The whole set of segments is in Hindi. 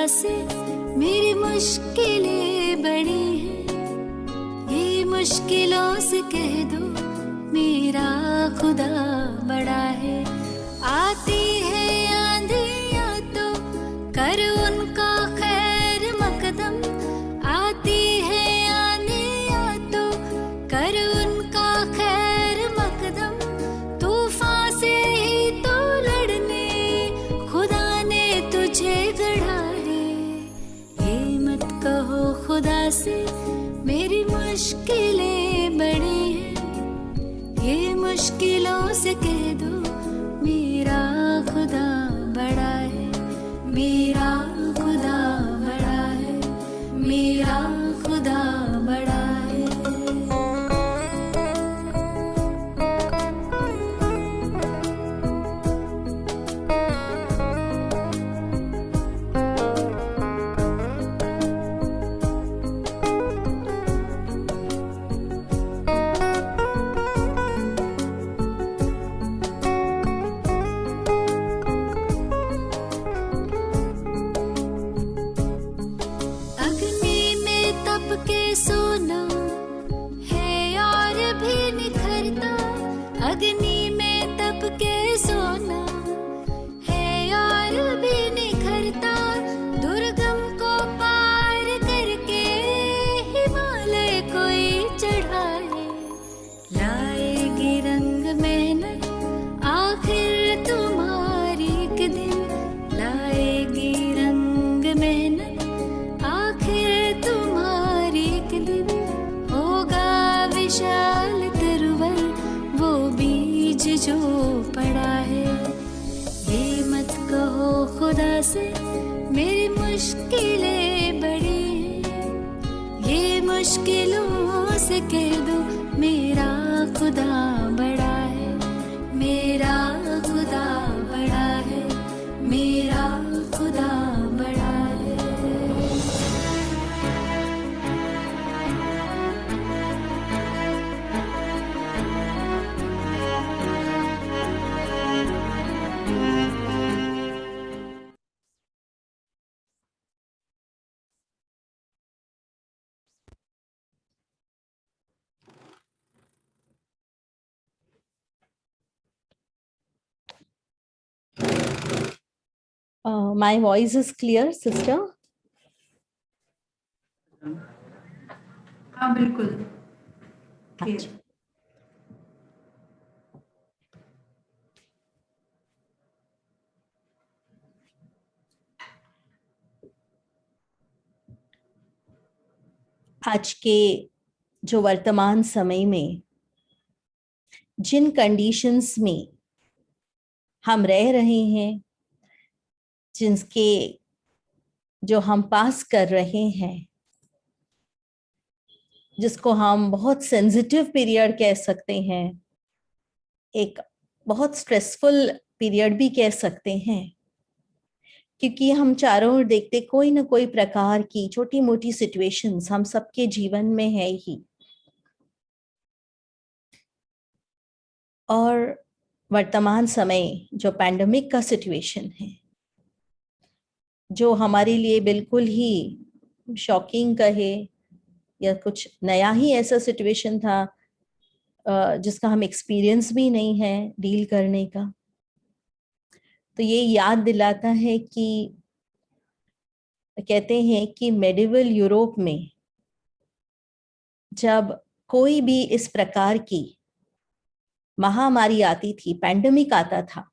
से मेरी मुश्किलें बड़ी हैं, ये मुश्किलों से कह दो मेरा खुदा बड़ा है। आती है आंधियाँ तो कर उनका खैर मकदम, आती है आंधियाँ तो कर उनका खैर मकदम, तूफान से ही तो लड़ने खुदा ने तुझे गढ़ा है। ये मत कहो खुदा से मेरी मुश्किलें बड़ी हैं, ये मुश्किलों से कह दो मेरा खुदा बड़ा है, मेरा खुदा बड़ा है, मेरा खुदा बड़ा है। अग्नि में तप के सोना है और भी निखरता, अग्नि में तप के सोना है और भी निखरता, दुर्गम को पार करके हिमालय कोई चढ़ाए। लाएगी रंग मेहनत आखिर तुम्हारी एक दिन, लाएगी रंग मेहनत आखिर तुम्हारी एक दिन, होगा विशाल तरवर वो बीज जो पड़ा है। ये मत कहो खुदा से मेरी मुश्किलें बड़ी हैं, ये मुश्किलों से कह दो मेरा खुदा बड़ा है, मेरा खुदा बड़ा है, मेरा खुदा बड़ा है। My voice is clear, sister. हाँ बिल्कुल clear। अच्छा। आज के जो वर्तमान समय में जिन कंडीशंस में हम रह रहे हैं, जिनके जो हम पास कर रहे हैं, जिसको हम बहुत सेंसिटिव पीरियड कह सकते हैं, एक बहुत स्ट्रेसफुल पीरियड भी कह सकते हैं, क्योंकि हम चारों ओर देखते कोई ना कोई प्रकार की छोटी मोटी सिचुएशंस हम सबके जीवन में है ही। और वर्तमान समय जो पैंडेमिक का सिचुएशन है, जो हमारे लिए बिल्कुल ही शॉकिंग कहे या कुछ नया ही ऐसा सिचुएशन था जिसका हम एक्सपीरियंस भी नहीं है डील करने का, तो ये याद दिलाता है कि कहते हैं कि मेडिवल यूरोप में जब कोई भी इस प्रकार की महामारी आती थी, पैंडेमिक आता था,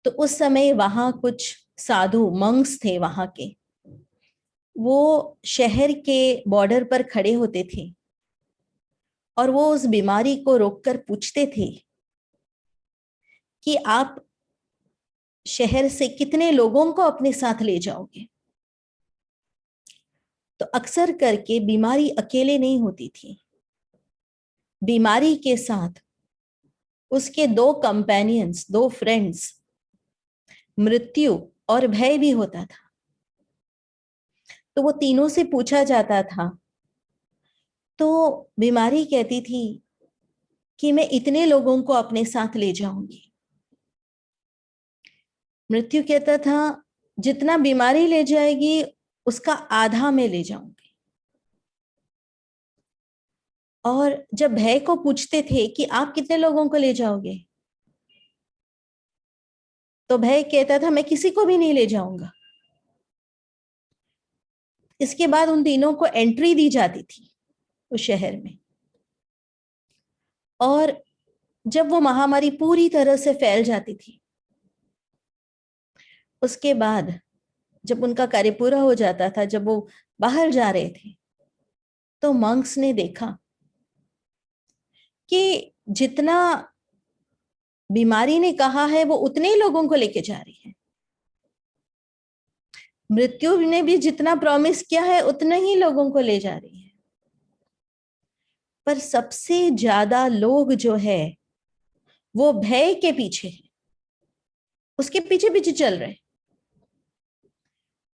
तो उस समय वहां कुछ साधु मंक्स थे वहां के, वो शहर के बॉर्डर पर खड़े होते थे और वो उस बीमारी को रोककर पूछते थे कि आप शहर से कितने लोगों को अपने साथ ले जाओगे। तो अक्सर करके बीमारी अकेले नहीं होती थी, बीमारी के साथ उसके दो कंपेनियंस, दो फ्रेंड्स, मृत्यु और भय भी होता था। तो वो तीनों से पूछा जाता था, तो बीमारी कहती थी कि मैं इतने लोगों को अपने साथ ले जाऊंगी। मृत्यु कहता था जितना बीमारी ले जाएगी उसका आधा मैं ले जाऊंगी। और जब भय को पूछते थे कि आप कितने लोगों को ले जाओगे, तो भय कहता था मैं किसी को भी नहीं ले जाऊंगा। इसके बाद उन तीनों को एंट्री दी जाती थी उस शहर में, और जब वो महामारी पूरी तरह से फैल जाती थी, उसके बाद जब उनका कार्य पूरा हो जाता था, जब वो बाहर जा रहे थे, तो मंक्स ने देखा कि जितना बीमारी ने कहा है वो उतने ही लोगों को लेके जा रही है, मृत्यु ने भी जितना प्रॉमिस किया है उतने ही लोगों को ले जा रही है, पर सबसे ज्यादा लोग जो है वो भय के पीछे है, उसके पीछे पीछे चल रहे।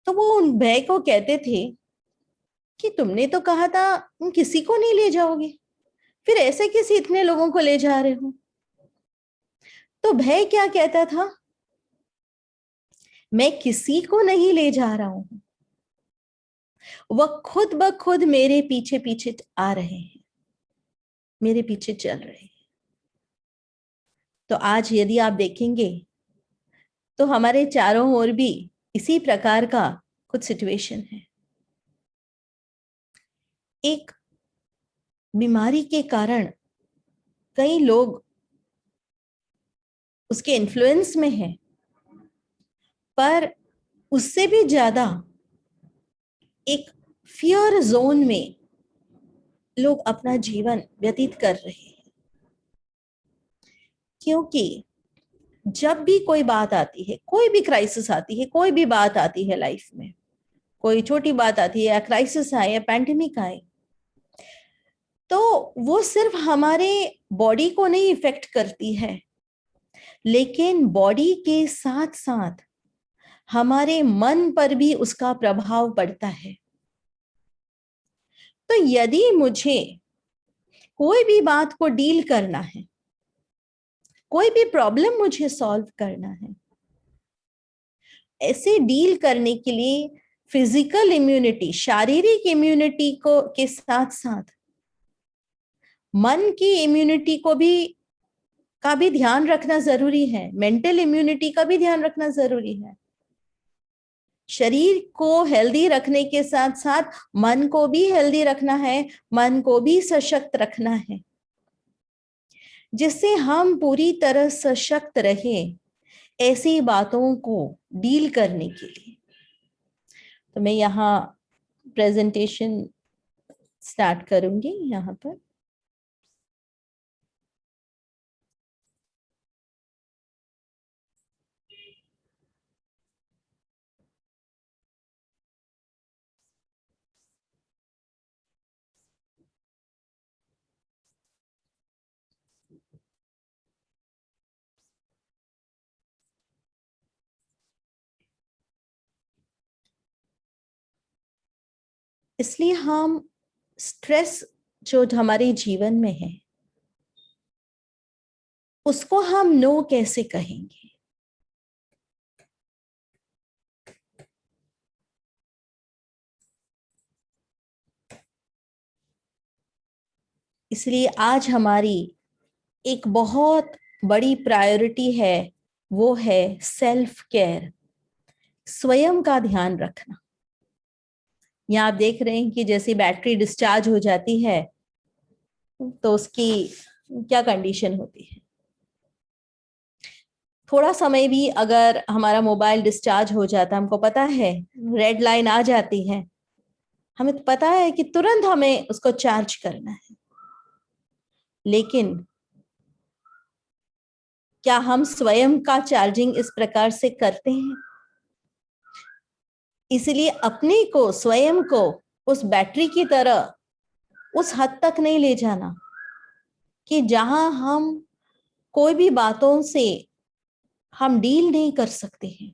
तो वो उन भय को कहते थे कि तुमने तो कहा था तुम किसी को नहीं ले जाओगे, फिर ऐसे किसी इतने लोगों को ले जा रहे हो। तो भय क्या कहता था, मैं किसी को नहीं ले जा रहा हूं, वह खुद ब खुद मेरे पीछे पीछे आ रहे हैं, मेरे पीछे चल रहे हैं। तो आज यदि आप देखेंगे तो हमारे चारों ओर भी इसी प्रकार का कुछ सिचुएशन है। एक बीमारी के कारण कई लोग उसके इन्फ्लुएंस में हैं, पर उससे भी ज्यादा एक फियर जोन में लोग अपना जीवन व्यतीत कर रहे हैं। क्योंकि जब भी कोई बात आती है, कोई भी क्राइसिस आती है, कोई भी बात आती है लाइफ में, कोई छोटी बात आती है या क्राइसिस आए या पैंडेमिक आए, तो वो सिर्फ हमारे बॉडी को नहीं इफेक्ट करती है, लेकिन बॉडी के साथ साथ हमारे मन पर भी उसका प्रभाव पड़ता है। तो यदि मुझे कोई भी बात को डील करना है, कोई भी प्रॉब्लम मुझे सॉल्व करना है, ऐसे डील करने के लिए फिजिकल इम्यूनिटी, शारीरिक इम्यूनिटी को के साथ साथ मन की इम्यूनिटी को भी का भी ध्यान रखना जरूरी है, मेंटल इम्यूनिटी का भी ध्यान रखना जरूरी है। शरीर को हेल्दी रखने के साथ साथ मन को भी हेल्दी रखना है, मन को भी सशक्त रखना है, जिससे हम पूरी तरह सशक्त रहे ऐसी बातों को डील करने के लिए। तो मैं यहाँ प्रेजेंटेशन स्टार्ट करूंगी यहाँ पर। इसलिए हम स्ट्रेस जो हमारे जीवन में है उसको हम नो कैसे कहेंगे। इसलिए आज हमारी एक बहुत बड़ी प्रायोरिटी है, वो है सेल्फ केयर, स्वयं का ध्यान रखना। यहाँ आप देख रहे हैं कि जैसे बैटरी डिस्चार्ज हो जाती है तो उसकी क्या कंडीशन होती है। थोड़ा समय भी अगर हमारा मोबाइल डिस्चार्ज हो जाता, हमको पता है रेड लाइन आ जाती है, हमें तो पता है कि तुरंत हमें उसको चार्ज करना है, लेकिन क्या हम स्वयं का चार्जिंग इस प्रकार से करते हैं? इसलिए अपने को, स्वयं को उस बैटरी की तरह उस हद तक नहीं ले जाना कि जहां हम कोई भी बातों से हम डील नहीं कर सकते हैं।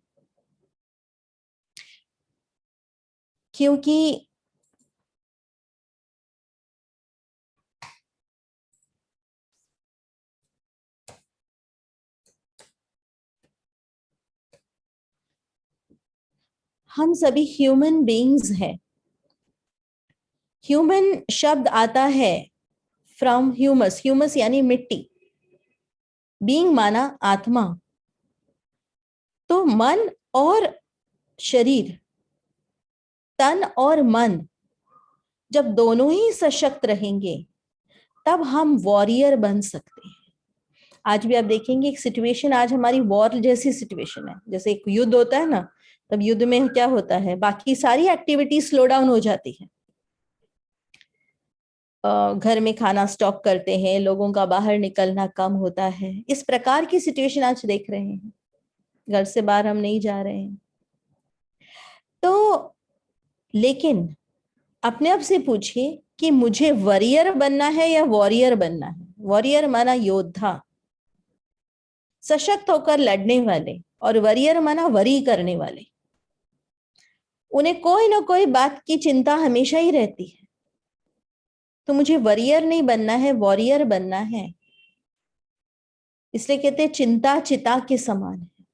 क्योंकि हम सभी ह्यूमन बीइंग्स हैं। ह्यूमन शब्द आता है फ्रॉम ह्यूमस, ह्यूमस यानी मिट्टी, बीइंग माना आत्मा। तो मन और शरीर, तन और मन जब दोनों ही सशक्त रहेंगे तब हम वॉरियर बन सकते हैं। आज भी आप देखेंगे एक सिचुएशन, आज हमारी वॉर जैसी सिचुएशन है। जैसे एक युद्ध होता है ना, तब युद्ध में क्या होता है, बाकी सारी एक्टिविटी स्लो डाउन हो जाती है। घर में खाना स्टॉक करते हैं, लोगों का बाहर निकलना कम होता है। इस प्रकार की सिचुएशन आज देख रहे हैं। घर से बाहर हम नहीं जा रहे हैं। तो लेकिन अपने आप से पूछिए कि मुझे वॉरियर बनना है या वॉरियर बनना है। वॉरियर माना योद्धा, सशक्त होकर लड़ने वाले, और वॉरियर माना वरी करने वाले। उन्हें कोई ना कोई बात की चिंता हमेशा ही रहती है। तो मुझे वॉरियर नहीं बनना है, वॉरियर बनना है। इसलिए कहते हैं चिंता चिता के समान है।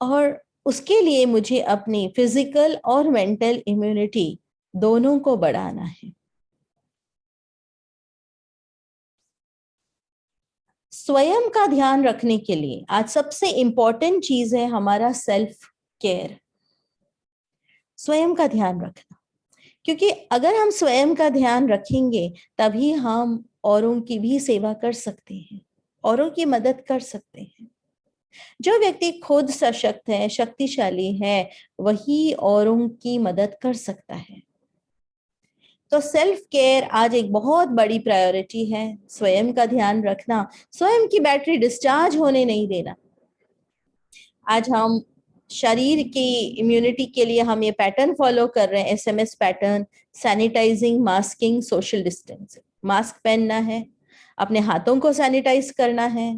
और उसके लिए मुझे अपनी फिजिकल और मेंटल इम्यूनिटी दोनों को बढ़ाना है। स्वयं का ध्यान रखने के लिए आज सबसे इंपॉर्टेंट चीज है हमारा सेल्फ केयर, स्वयं का ध्यान रखना। क्योंकि अगर हम स्वयं का ध्यान रखेंगे तभी हम औरों की भी सेवा कर सकते हैं, औरों की मदद कर सकते हैं। जो व्यक्ति खुद सशक्त है, शक्तिशाली है, वही औरों की मदद कर सकता है। तो सेल्फ केयर आज एक बहुत बड़ी प्रायोरिटी है। स्वयं का ध्यान रखना, स्वयं की बैटरी डिस्चार्ज होने नहीं देना। आज हम शरीर की इम्यूनिटी के लिए हम ये पैटर्न फॉलो कर रहे हैं, SMS pattern, sanitising, masking, social distancing. Mask पहनना है, अपने हाथों को सैनिटाइज करना है,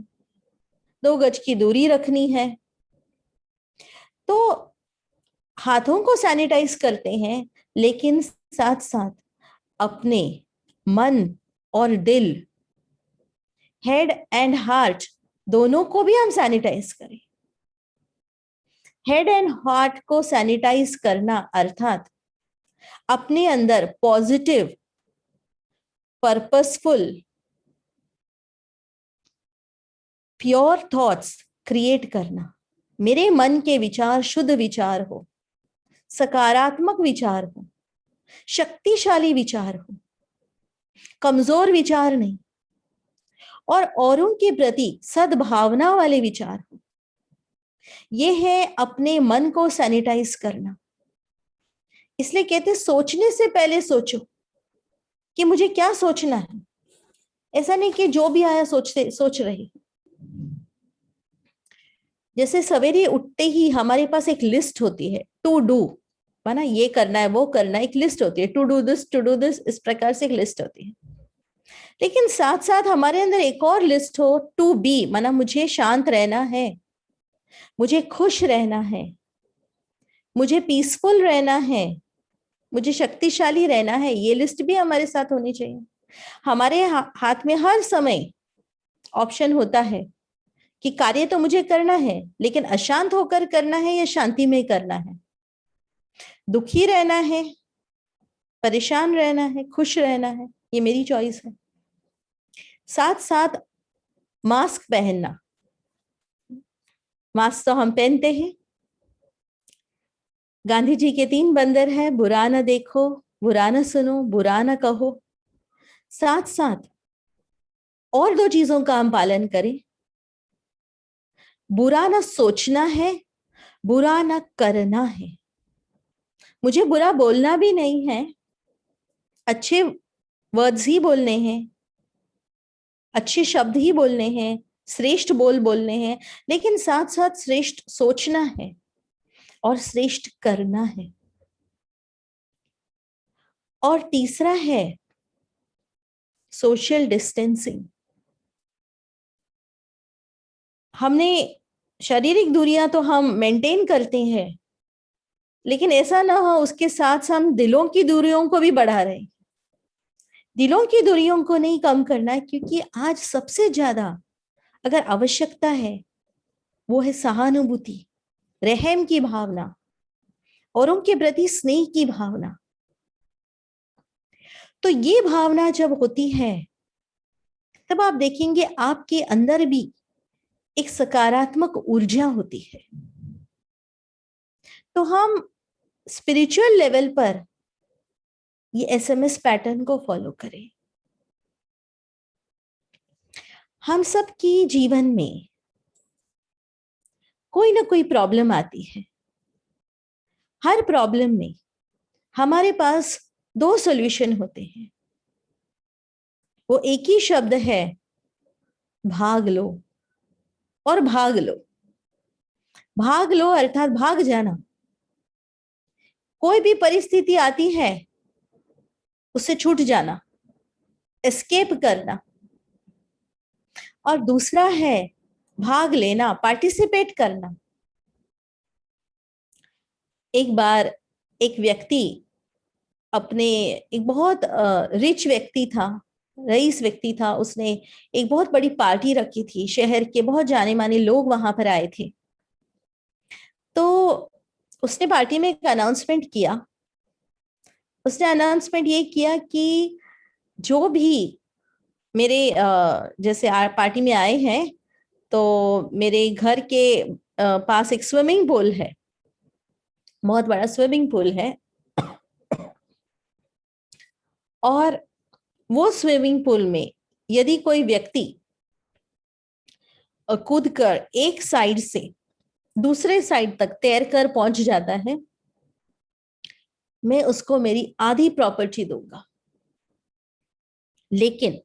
2 गज की दूरी रखनी है। तो हाथों को सैनिटाइज करते हैं, लेकिन साथ साथ अपने मन और दिल, हेड एंड हार्ट दोनों को भी हम सैनिटाइज करें। हेड एंड हार्ट को सैनिटाइज करना अर्थात अपने अंदर positive, purposeful, pure thoughts create करना। मेरे मन के विचार शुद्ध विचार हो, सकारात्मक विचार हो, शक्तिशाली विचार हो, कमजोर विचार नहीं, और औरों के प्रति सद्भावना वाले विचार हो। ये है अपने मन को सैनिटाइज करना। इसलिए कहते सोचने से पहले सोचो कि मुझे क्या सोचना है। ऐसा नहीं कि जो भी आया सोच रहे। जैसे सवेरे उठते ही हमारे पास एक लिस्ट होती है, टू डू, माना ये करना है, वो करना है, एक लिस्ट होती है, टू डू दिस, इस प्रकार से एक लिस्ट होती है। लेकिन साथ साथ हमारे अंदर एक और लिस्ट हो, टू बी, माना मुझे शांत रहना है, मुझे खुश रहना है, मुझे पीसफुल रहना है, मुझे शक्तिशाली रहना है। ये लिस्ट भी हमारे साथ होनी चाहिए। हमारे हाथ में हर समय ऑप्शन होता है कि कार्य तो मुझे करना है, लेकिन अशांत होकर करना है या शांति में करना है, दुखी रहना है, परेशान रहना है, खुश रहना है, ये मेरी चॉइस है। साथ साथ मास्क पहनना, मास्क तो हम पहनते हैं। गांधी जी के 3 बंदर है, बुरा न देखो, बुरा न सुनो, बुरा न कहो। साथ साथ और 2 चीजों का हम पालन करें, बुरा न सोचना है, बुरा न करना है। मुझे बुरा बोलना भी नहीं है, अच्छे वर्ड्स ही बोलने हैं, अच्छे शब्द ही बोलने हैं, श्रेष्ठ बोलने हैं, लेकिन साथ साथ श्रेष्ठ सोचना है और श्रेष्ठ करना है। और तीसरा है सोशल डिस्टेंसिंग। हमने शारीरिक दूरियां तो हम मेंटेन करते हैं, लेकिन ऐसा ना हो उसके साथ हम दिलों की दूरियों को भी बढ़ा रहे हैं। दिलों की दूरियों को नहीं कम करना है, क्योंकि आज सबसे ज्यादा अगर आवश्यकता है वो है सहानुभूति, रहम की भावना, औरों के प्रति स्नेह की भावना। तो ये भावना जब होती है तब आप देखेंगे आपके अंदर भी एक सकारात्मक ऊर्जा होती है। तो हम स्पिरिचुअल लेवल पर ये एसएमएस पैटर्न को फॉलो करें। हम सब की जीवन में कोई ना कोई प्रॉब्लम आती है। हर प्रॉब्लम में हमारे पास दो सॉल्यूशन होते हैं। वो एक ही शब्द है, भाग लो और भाग लो। भाग लो अर्थात भाग जाना। कोई भी परिस्थिति आती है उससे छूट जाना, एस्केप करना। और दूसरा है भाग लेना, पार्टिसिपेट करना। एक बार एक व्यक्ति अपने, एक बहुत रिच व्यक्ति था, रईस व्यक्ति था, उसने एक बहुत बड़ी पार्टी रखी थी। शहर के बहुत जाने माने लोग वहां पर आए थे। तो उसने पार्टी में एक अनाउंसमेंट किया। उसने अनाउंसमेंट ये किया कि जो भी मेरे जैसे पार्टी में आए हैं तो मेरे घर के पास एक स्विमिंग पूल है, बहुत बड़ा स्विमिंग पूल है। और वो स्विमिंग पूल में यदि कोई व्यक्ति कूदकर एक साइड से दूसरे साइड तक तैरकर पहुंच जाता है, मैं उसको मेरी आधी प्रॉपर्टी दूंगा। लेकिन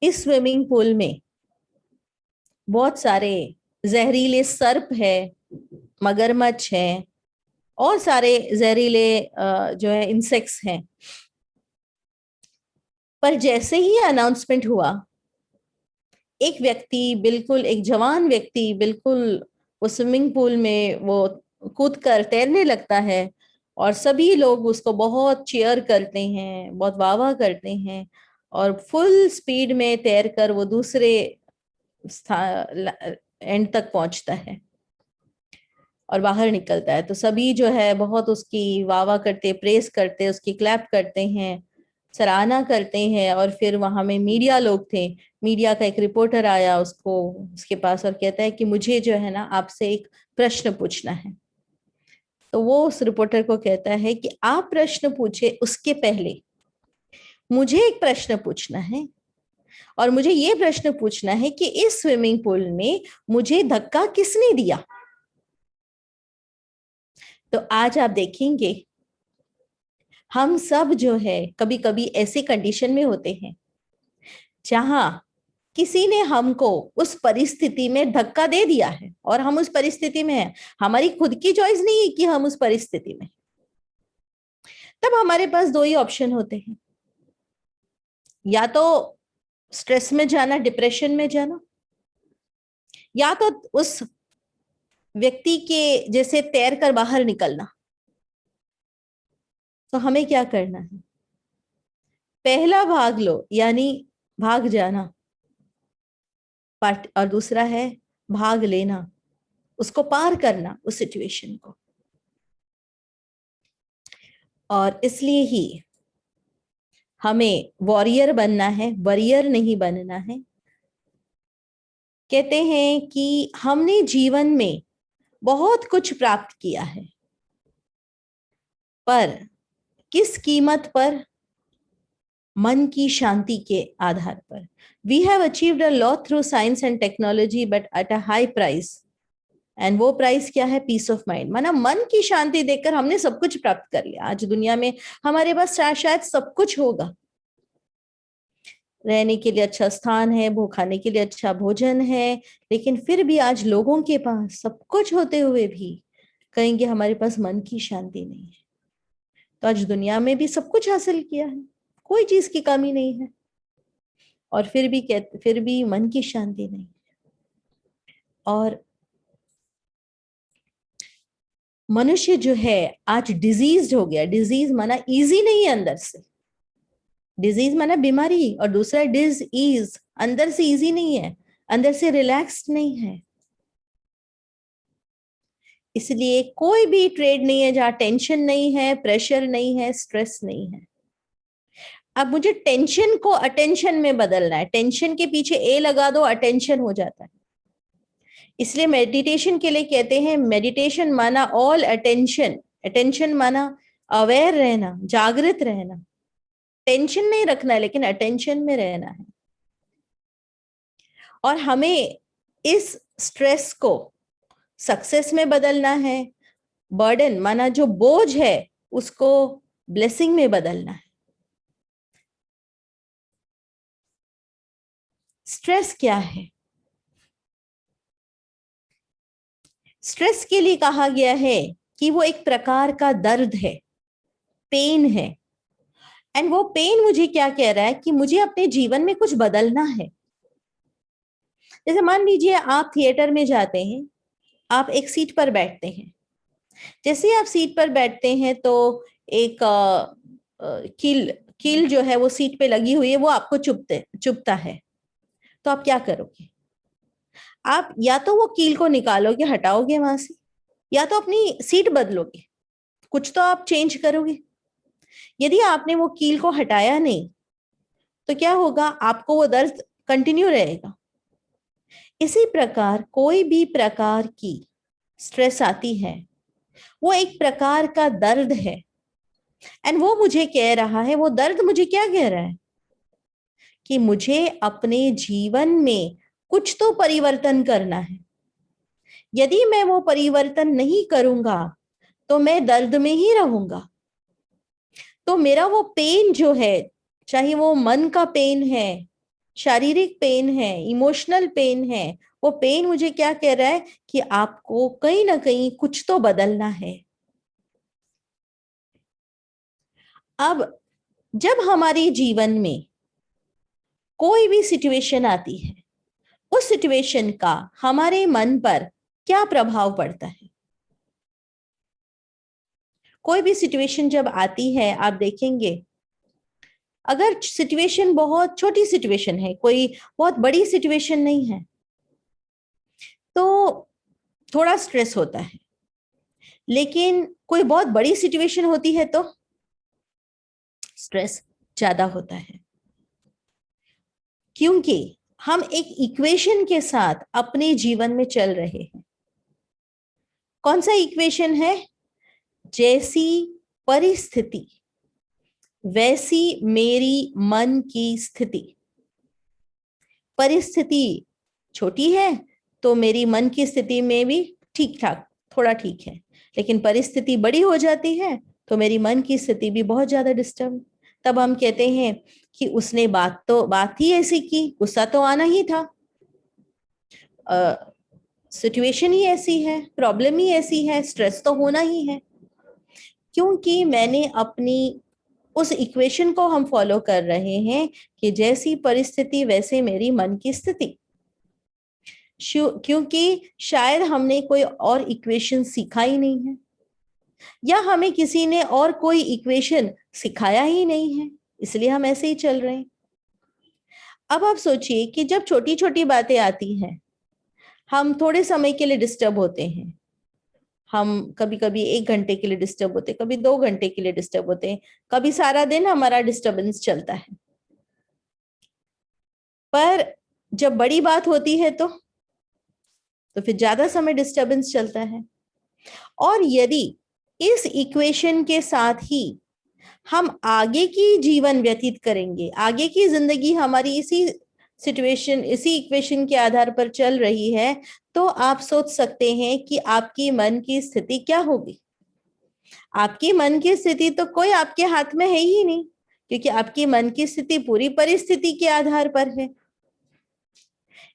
इस स्विमिंग पूल में बहुत सारे जहरीले सर्प है, मगरमच्छ है और सारे जहरीले जो है इंसेक्ट्स हैं। पर जैसे ही अनाउंसमेंट हुआ, एक व्यक्ति, बिल्कुल एक जवान व्यक्ति, बिल्कुल वो स्विमिंग पूल में वो कूदकर तैरने लगता है और सभी लोग उसको बहुत चीयर करते हैं, बहुत वाह वाह करते हैं। और फुल स्पीड में तैरकर वो दूसरे एंड तक पहुंचता है और बाहर निकलता है। तो सभी जो है बहुत उसकी वाह वाह करते, प्रेस करते, उसकी क्लैप करते हैं, सराहना करते हैं। और फिर वहां में मीडिया लोग थे, मीडिया का एक रिपोर्टर आया उसके पास और कहता है कि मुझे जो है ना आपसे एक प्रश्न पूछना है। तो वो उस रिपोर्टर को कहता है कि आप प्रश्न पूछे उसके पहले मुझे एक प्रश्न पूछना है, और मुझे ये प्रश्न पूछना है कि इस स्विमिंग पूल में मुझे धक्का किसने दिया। तो आज आप देखेंगे हम सब जो है कभी कभी ऐसे कंडीशन में होते हैं जहां किसी ने हमको उस परिस्थिति में धक्का दे दिया है और हम उस परिस्थिति में हैं। हमारी खुद की चॉइस नहीं है कि हम उस परिस्थिति में। तब हमारे पास दो ही ऑप्शन होते हैं, या तो स्ट्रेस में जाना, डिप्रेशन में जाना, या तो उस व्यक्ति के जैसे तैर कर बाहर निकलना। तो हमें क्या करना है? पहला भाग लो यानी भाग जाना, और दूसरा है भाग लेना, उसको पार करना उस सिचुएशन को। और इसलिए ही हमें वॉरियर बनना है, वॉरियर नहीं बनना है। कहते हैं कि हमने जीवन में बहुत कुछ प्राप्त किया है, पर किस कीमत पर? मन की शांति के आधार पर। We have achieved a lot through science and technology but at a high price. And वो प्राइस क्या है? Peace of mind. माना मन की शांति देकर हमने सब कुछ प्राप्त कर लिया। आज दुनिया में हमारे पास शायद सब कुछ होगा, रहने के लिए अच्छा स्थान है, खाने के लिए अच्छा भोजन है, लेकिन फिर भी आज लोगों के पास सब कुछ होते हुए भी कहेंगे हमारे पास मन की शांति नहीं है। तो आज दुनिया में भी सब कुछ हासिल किया है, कोई चीज की कमी नहीं है, और फिर भी मन की शांति नहीं। और मनुष्य जो है आज डिजीज हो गया। डिजीज माना इजी नहीं है अंदर से, डिजीज माना बीमारी, और दूसरा डिज इज अंदर से इजी नहीं है, अंदर से रिलैक्स्ड नहीं है। इसलिए कोई भी ट्रेड नहीं है जहां टेंशन नहीं है, प्रेशर नहीं है, स्ट्रेस नहीं है। अब मुझे टेंशन को अटेंशन में बदलना है। टेंशन के पीछे ए लगा दो, अटेंशन हो जाता है। इसलिए मेडिटेशन के लिए कहते हैं, मेडिटेशन माना ऑल अटेंशन। अटेंशन माना अवेयर रहना, जागृत रहना। टेंशन नहीं रखना है, लेकिन अटेंशन में रहना है। और हमें इस स्ट्रेस को सक्सेस में बदलना है। बर्डन माना जो बोझ है उसको ब्लेसिंग में बदलना है। स्ट्रेस क्या है? स्ट्रेस के लिए कहा गया है कि वो एक प्रकार का दर्द है, पेन है। एंड वो पेन मुझे क्या कह रहा है कि मुझे अपने जीवन में कुछ बदलना है। जैसे मान लीजिए आप थिएटर में जाते हैं, आप एक सीट पर बैठते हैं। जैसे आप सीट पर बैठते हैं तो एक कील जो है वो सीट पे लगी हुई है, वो आपको चुभता है। तो आप क्या करोगे? आप या तो वो कील को निकालोगे, हटाओगे वहां से, या तो अपनी सीट बदलोगे, कुछ तो आप चेंज करोगे। यदि आपने वो कील को हटाया नहीं तो क्या होगा? आपको वो दर्द कंटिन्यू रहेगा। इसी प्रकार कोई भी प्रकार की स्ट्रेस आती है, वो एक प्रकार का दर्द है। एंड वो मुझे कह रहा है, वो दर्द मुझे क्या कह रहा है कि मुझे अपने जीवन में कुछ तो परिवर्तन करना है। यदि मैं वो परिवर्तन नहीं करूंगा तो मैं दर्द में ही रहूंगा। तो मेरा वो पेन जो है, चाहे वो मन का पेन है, शारीरिक पेन है, इमोशनल पेन है, वो पेन मुझे क्या कह रहा है कि आपको कहीं ना कहीं कुछ तो बदलना है। अब जब हमारे जीवन में कोई भी सिचुएशन आती है, उस सिचुएशन का हमारे मन पर क्या प्रभाव पड़ता है? कोई भी सिचुएशन जब आती है, आप देखेंगे अगर सिचुएशन बहुत छोटी सिचुएशन है, कोई बहुत बड़ी सिचुएशन नहीं है, तो थोड़ा स्ट्रेस होता है। लेकिन कोई बहुत बड़ी सिचुएशन होती है तो स्ट्रेस ज्यादा होता है, क्योंकि हम एक इक्वेशन के साथ अपने जीवन में चल रहे हैं। कौन सा इक्वेशन है? जैसी परिस्थिति वैसी मेरी मन की स्थिति। परिस्थिति छोटी है तो मेरी मन की स्थिति में भी ठीक ठाक, थोड़ा ठीक है। लेकिन परिस्थिति बड़ी हो जाती है तो मेरी मन की स्थिति भी बहुत ज्यादा डिस्टर्ब। तब हम कहते हैं कि उसने बात ही ऐसी की, गुस्सा तो आना ही था, सिचुएशन ही ऐसी है, प्रॉब्लम ही ऐसी है, स्ट्रेस तो होना ही है। क्योंकि मैंने अपनी उस इक्वेशन को हम फॉलो कर रहे हैं कि जैसी परिस्थिति वैसे मेरी मन की स्थिति। क्योंकि शायद हमने कोई और इक्वेशन सीखा ही नहीं है, या हमें किसी ने और कोई इक्वेशन सिखाया ही नहीं है, इसलिए हम ऐसे ही चल रहे हैं। अब आप सोचिए कि जब छोटी छोटी बातें आती हैं, हम थोड़े समय के लिए डिस्टर्ब होते हैं। हम कभी कभी 1 घंटे के लिए डिस्टर्ब होते हैं, कभी 2 घंटे के लिए डिस्टर्ब होते हैं, कभी सारा दिन हमारा डिस्टर्बेंस चलता है। पर जब बड़ी बात होती है तो फिर ज्यादा समय डिस्टर्बेंस चलता है। और यदि इस इक्वेशन के साथ ही हम आगे की जीवन व्यतीत करेंगे, आगे की जिंदगी हमारी इसी सिचुएशन, इसी इक्वेशन के आधार पर चल रही है, तो आप सोच सकते हैं कि आपकी मन की स्थिति क्या होगी। आपकी मन की स्थिति तो कोई आपके हाथ में है ही नहीं, क्योंकि आपकी मन की स्थिति पूरी परिस्थिति के आधार पर है।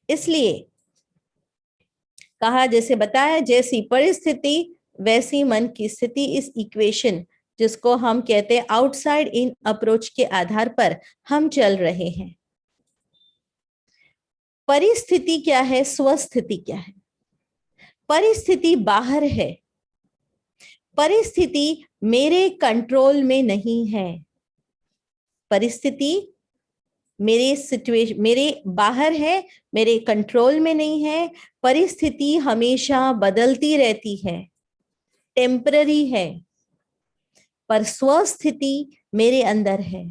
इसलिए कहा, जैसे बताया, जैसी परिस्थिति वैसी मन की स्थिति, इस इक्वेशन जिसको हम कहते हैं आउटसाइड इन अप्रोच के आधार पर हम चल रहे हैं। परिस्थिति क्या है, स्वस्थिति क्या है? परिस्थिति बाहर है, परिस्थिति मेरे कंट्रोल में नहीं है। परिस्थिति मेरे बाहर है, मेरे कंट्रोल में नहीं है। परिस्थिति हमेशा बदलती रहती है। टेम्पररी है, पर स्वस्थिति मेरे अंदर है।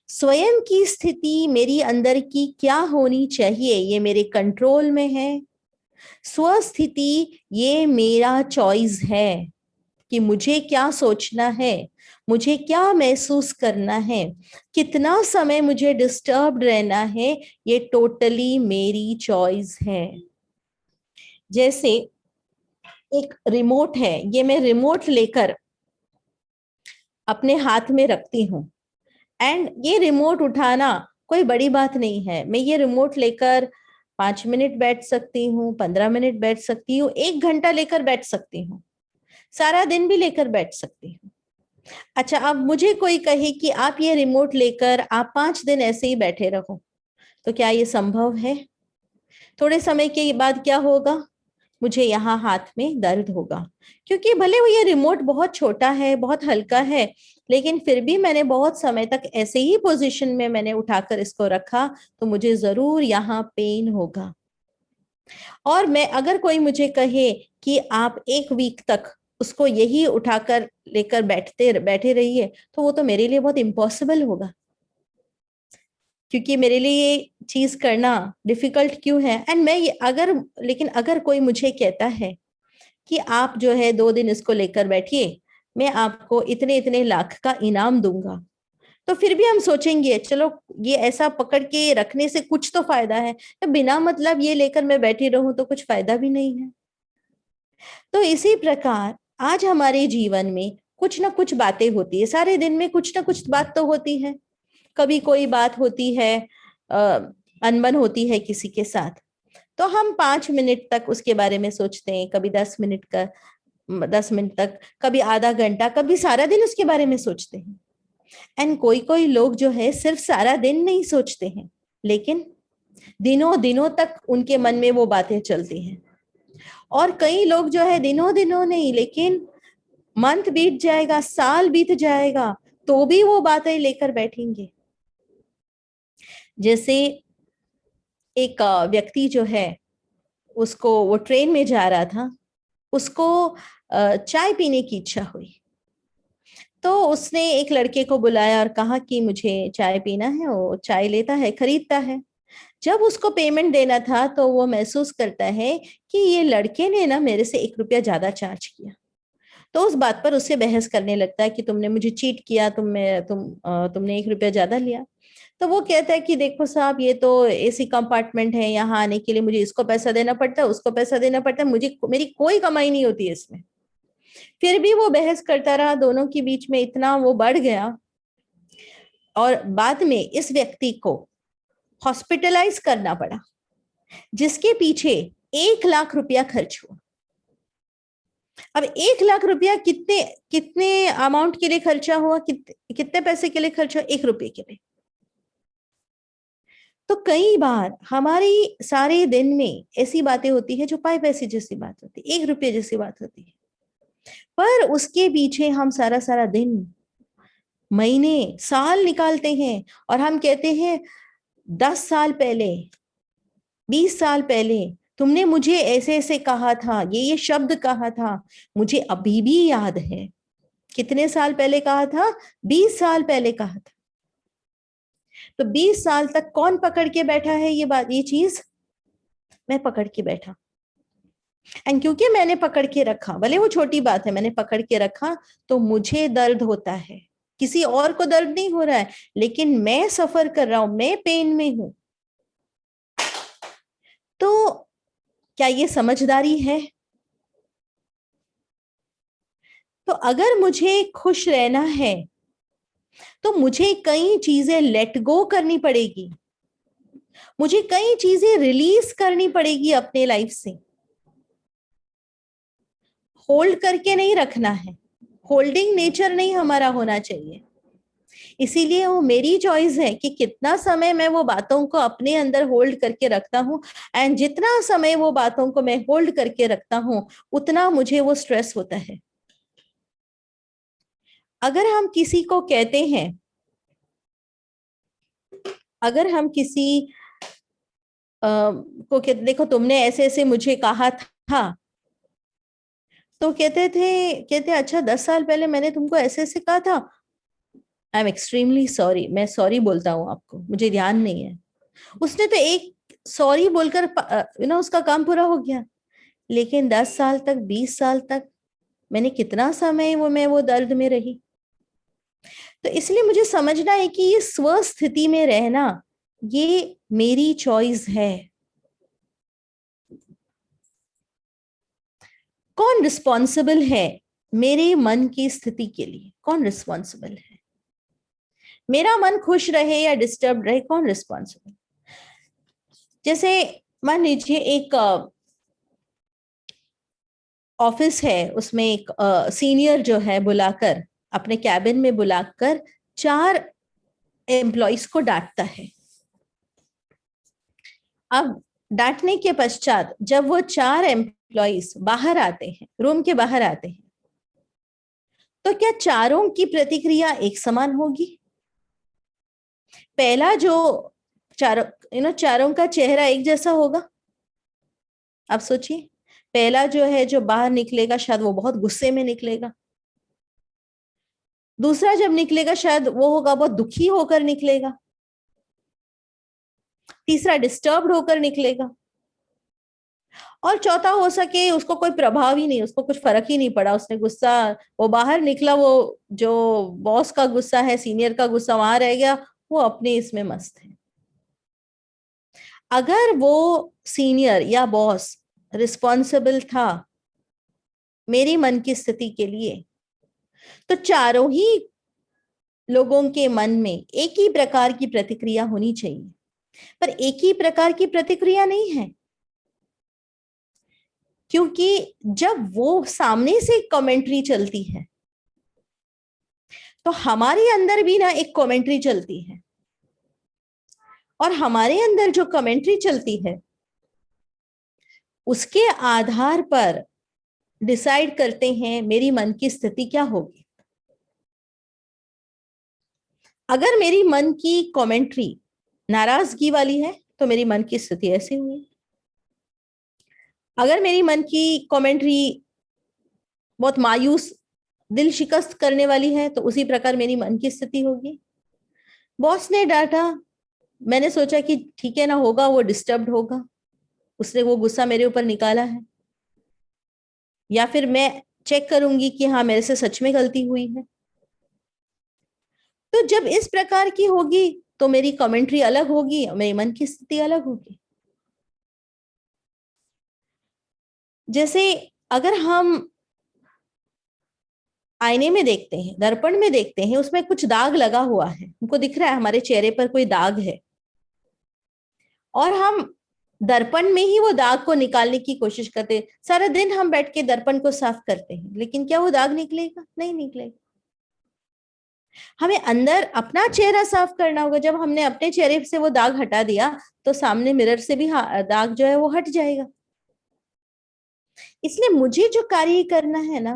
स्वयं की स्थिति मेरी अंदर की क्या होनी चाहिए ये मेरे कंट्रोल में है। स्वस्थिति ये मेरा चॉइस है कि मुझे क्या सोचना है, मुझे क्या महसूस करना है, कितना समय मुझे डिस्टर्ब्ड रहना है, ये टोटली मेरी चॉइस है। जैसे एक रिमोट है, ये मैं रिमोट लेकर अपने हाथ में रखती हूँ, एंड ये रिमोट उठाना कोई बड़ी बात नहीं है। मैं ये रिमोट लेकर 5 मिनट बैठ सकती हूँ, 15 मिनट बैठ सकती हूँ, 1 घंटा लेकर बैठ सकती हूँ, सारा दिन भी लेकर बैठ सकती हूँ। अच्छा, अब मुझे कोई कहे कि आप ये रिमोट लेकर आप 5 दिन ऐसे ही बैठे रहो, तो क्या ये संभव है? थोड़े समय के बाद क्या होगा? मुझे यहाँ हाथ में दर्द होगा, क्योंकि भले वो ये रिमोट बहुत छोटा है, बहुत हल्का है, लेकिन फिर भी मैंने बहुत समय तक ऐसे ही पोजीशन में मैंने उठाकर इसको रखा, तो मुझे जरूर यहाँ पेन होगा। और मैं अगर कोई मुझे कहे कि आप 1 वीक तक उसको यही उठाकर लेकर बैठे रहिए, तो वो तो मेरे लिए बहुत इम्पॉसिबल होगा, क्योंकि मेरे लिए ये चीज करना डिफिकल्ट क्यों है। एंड मैं लेकिन अगर कोई मुझे कहता है कि आप जो है 2 दिन इसको लेकर बैठिए, मैं आपको इतने इतने लाख का इनाम दूंगा, तो फिर भी हम सोचेंगे चलो ये ऐसा पकड़ के रखने से कुछ तो फायदा है, तो बिना मतलब ये लेकर मैं बैठी रहूं तो कुछ फायदा भी नहीं है। तो इसी प्रकार आज हमारे जीवन में कुछ ना कुछ बातें होती है, सारे दिन में कुछ ना कुछ बात तो होती है। कभी कोई बात होती है, अनबन होती है किसी के साथ, तो हम 5 मिनट तक उसके बारे में सोचते हैं, कभी 10 मिनट तक, कभी आधा घंटा, कभी सारा दिन उसके बारे में सोचते हैं। एंड कोई कोई लोग जो है सिर्फ सारा दिन नहीं सोचते हैं, लेकिन दिनों दिनों तक उनके मन में वो बातें चलती हैं। और कई लोग जो है दिनों दिनों नहीं, लेकिन मंथ बीत जाएगा, साल बीत जाएगा, तो भी वो बातें लेकर बैठेंगे। जैसे एक व्यक्ति जो है, उसको वो ट्रेन में जा रहा था, उसको चाय पीने की इच्छा हुई, तो उसने एक लड़के को बुलाया और कहा कि मुझे चाय पीना है। वो चाय लेता है, खरीदता है। जब उसको पेमेंट देना था तो वो महसूस करता है कि ये लड़के ने ना मेरे से 1 रुपया ज्यादा चार्ज किया। तो उस बात पर उससे बहस करने लगता है कि तुमने मुझे चीट किया, तुमने 1 रुपया ज्यादा लिया। तो वो कहता है कि देखो साहब, ये तो एसी कंपार्टमेंट है, यहाँ आने के लिए मुझे इसको पैसा देना पड़ता है, उसको पैसा देना पड़ता है, मेरी कोई कमाई नहीं होती है इसमें। फिर भी वो बहस करता रहा, दोनों के बीच में इतना वो बढ़ गया, और बाद में इस व्यक्ति को हॉस्पिटलाइज करना पड़ा, जिसके पीछे 1 लाख रुपया खर्च हुआ। अब 1 लाख रुपया कितने कितने अमाउंट के लिए खर्चा हुआ, कितने पैसे के लिए खर्चा? 1 रुपये के लिए। तो कई बार हमारी सारे दिन में ऐसी बातें होती है जो पाए पैसे जैसी बात होती है, 1 रुपये जैसी बात होती है, पर उसके पीछे हम सारा सारा दिन, महीने, साल निकालते हैं, और हम कहते हैं 10 साल पहले, 20 साल पहले तुमने मुझे ऐसे ऐसे कहा था, ये शब्द कहा था, मुझे अभी भी याद है। कितने साल पहले कहा था? 20 साल पहले कहा था। तो 20 साल तक कौन पकड़ के बैठा है ये बात, ये चीज? मैं पकड़ के बैठा। एंड क्योंकि मैंने पकड़ के रखा, भले वो छोटी बात है, मैंने पकड़ के रखा, तो मुझे दर्द होता है। किसी और को दर्द नहीं हो रहा है, लेकिन मैं सफर कर रहा हूं, मैं पेन में हूं। तो क्या ये समझदारी है? तो अगर मुझे खुश रहना है तो मुझे कई चीजें लेट गो करनी पड़ेगी, मुझे कई चीजें रिलीज करनी पड़ेगी अपने लाइफ से। होल्ड करके नहीं रखना है, होल्डिंग नेचर नहीं हमारा होना चाहिए। इसीलिए वो मेरी चॉइस है कि कितना समय मैं वो बातों को अपने अंदर होल्ड करके रखता हूँ, एंड जितना समय वो बातों को मैं होल्ड करके रखता हूँ, उतना मुझे वो स्ट्रेस होता है। अगर हम किसी को कहते हैं, अगर हम किसी को कहते, देखो तुमने ऐसे ऐसे मुझे कहा था, तो कहते अच्छा 10 साल पहले मैंने तुमको ऐसे ऐसे कहा था, आई एम एक्सट्रीमली सॉरी, मैं सॉरी बोलता हूँ आपको, मुझे ध्यान नहीं है। उसने तो एक सॉरी बोलकर उसका काम पूरा हो गया। लेकिन 10 साल तक, 20 साल तक मैंने कितना समय मैं वो दर्द में रही। तो इसलिए मुझे समझना है कि ये स्व स्थिति में रहना, ये मेरी चॉइस है। कौन रिस्पॉन्सिबल है मेरे मन की स्थिति के लिए? कौन रिस्पॉन्सिबल है? मेरा मन खुश रहे या डिस्टर्ब रहे, कौन रिस्पॉन्सिबल? जैसे मान लीजिए एक ऑफिस है, उसमें एक सीनियर जो है बुलाकर, अपने कैबिन में बुलाकर 4 एम्प्लॉइज को डांटता है। अब डांटने के पश्चात जब वो 4 एम्प्लॉइज बाहर आते हैं, रूम के बाहर आते हैं, तो क्या चारों की प्रतिक्रिया एक समान होगी? पहला जो चारों का चेहरा एक जैसा होगा? आप सोचिए, पहला जो है जो बाहर निकलेगा शायद वो बहुत गुस्से में निकलेगा। दूसरा जब निकलेगा शायद वो होगा बहुत दुखी होकर निकलेगा। तीसरा डिस्टर्ब्ड होकर निकलेगा। और चौथा हो सके उसको कोई प्रभाव ही नहीं, उसको कुछ फर्क ही नहीं पड़ा, उसने गुस्सा, वो बाहर निकला, वो जो बॉस का गुस्सा है, सीनियर का गुस्सा वहां रह गया, वो अपने इसमें मस्त है। अगर वो सीनियर या बॉस रिस्पॉन्सिबल था मेरी मन की स्थिति के लिए, तो चारों ही लोगों के मन में एक ही प्रकार की प्रतिक्रिया होनी चाहिए। पर एक ही प्रकार की प्रतिक्रिया नहीं है, क्योंकि जब वो सामने से कमेंट्री चलती है तो हमारे अंदर भी ना एक कमेंट्री चलती है, और हमारे अंदर जो कमेंट्री चलती है उसके आधार पर डिसाइड करते हैं मेरी मन की स्थिति क्या होगी। अगर मेरी मन की कमेंट्री नाराजगी वाली है तो मेरी मन की स्थिति ऐसी हुई। अगर मेरी मन की कमेंट्री बहुत मायूस, दिल शिकस्त करने वाली है तो उसी प्रकार मेरी मन की स्थिति होगी। बॉस ने डांटा, मैंने सोचा कि ठीक है ना, होगा वो डिस्टर्ब्ड होगा, उसने वो गुस्सा मेरे ऊपर निकाला है, या फिर मैं चेक करूंगी कि हाँ मेरे से सच में गलती हुई है। तो जब इस प्रकार की होगी तो मेरी कमेंट्री अलग होगी और मेरी मन की स्थिति अलग होगी। जैसे अगर हम आईने में देखते हैं, दर्पण में देखते हैं, उसमें कुछ दाग लगा हुआ है, हमको दिख रहा है हमारे चेहरे पर कोई दाग है, और हम दर्पण में ही वो दाग को निकालने की कोशिश करते हैं। सारा दिन हम बैठ के दर्पण को साफ करते हैं, लेकिन क्या वो दाग निकलेगा? नहीं निकलेगा। हमें अंदर अपना चेहरा साफ करना होगा। जब हमने अपने चेहरे से वो दाग हटा दिया तो सामने मिरर से भी दाग जो है वो हट जाएगा। इसलिए मुझे जो कार्य करना है ना,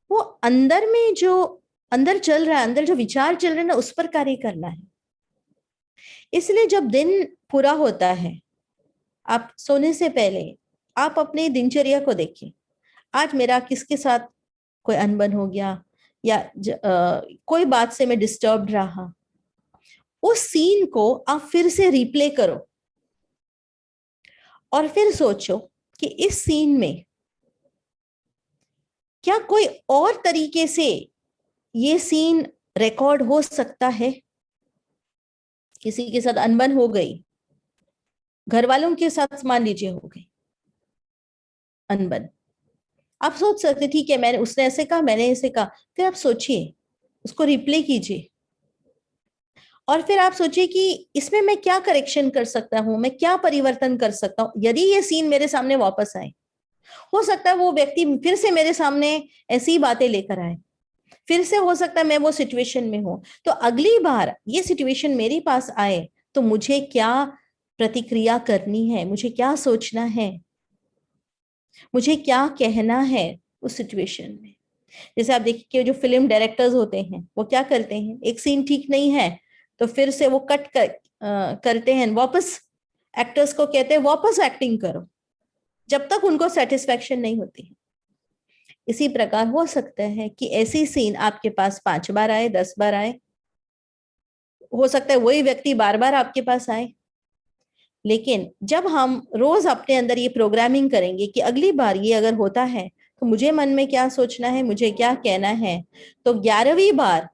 वो अंदर में जो अंदर चल रहा है, अंदर जो विचार चल रहे हैं ना, उस पर कार्य करना है। इसलिए जब दिन पूरा होता है, आप सोने से पहले आप अपने दिनचर्या को देखिए। आज मेरा किसके साथ कोई अनबन हो गया, या कोई बात से मैं डिस्टर्ब रहा, उस सीन को आप फिर से रिप्ले करो और फिर सोचो कि इस सीन में क्या कोई और तरीके से ये सीन रिकॉर्ड हो सकता है। किसी के साथ अनबन हो गई, घर वालों के साथ मान लीजिए हो गई अनबन, आप सोच सकते ठीक है, मैंने, उसने ऐसे कहा, मैंने ऐसे कहा। फिर आप सोचिए, उसको रिप्ले कीजिए, और फिर आप सोचिए कि इसमें मैं क्या करेक्शन कर सकता हूं, मैं क्या परिवर्तन कर सकता हूं। यदि ये सीन मेरे सामने वापस आए, हो सकता है वो व्यक्ति फिर से मेरे सामने ऐसी बातें लेकर आए, फिर से हो सकता है मैं वो सिचुएशन में हूं, तो अगली बार ये सिचुएशन मेरे पास आए तो मुझे क्या प्रतिक्रिया करनी है, मुझे क्या सोचना है, मुझे क्या कहना है उस सिचुएशन में। जैसे आप देखिए जो फिल्म डायरेक्टर्स होते हैं वो क्या करते हैं, एक सीन ठीक नहीं है तो फिर से वो करते हैं, वापस एक्टर्स को कहते हैं वापस एक्टिंग करो, जब तक उनको सेटिस्फेक्शन नहीं होती है। इसी प्रकार हो सकता है कि ऐसी सीन आपके पास 5 बार आए, 10 बार आए, हो सकता है वही व्यक्ति बार बार आपके पास आए। लेकिन जब हम रोज अपने अंदर ये प्रोग्रामिंग करेंगे कि अगली बार ये अगर होता है तो मुझे मन में क्या सोचना है, मुझे क्या कहना है, तो 11वीं बार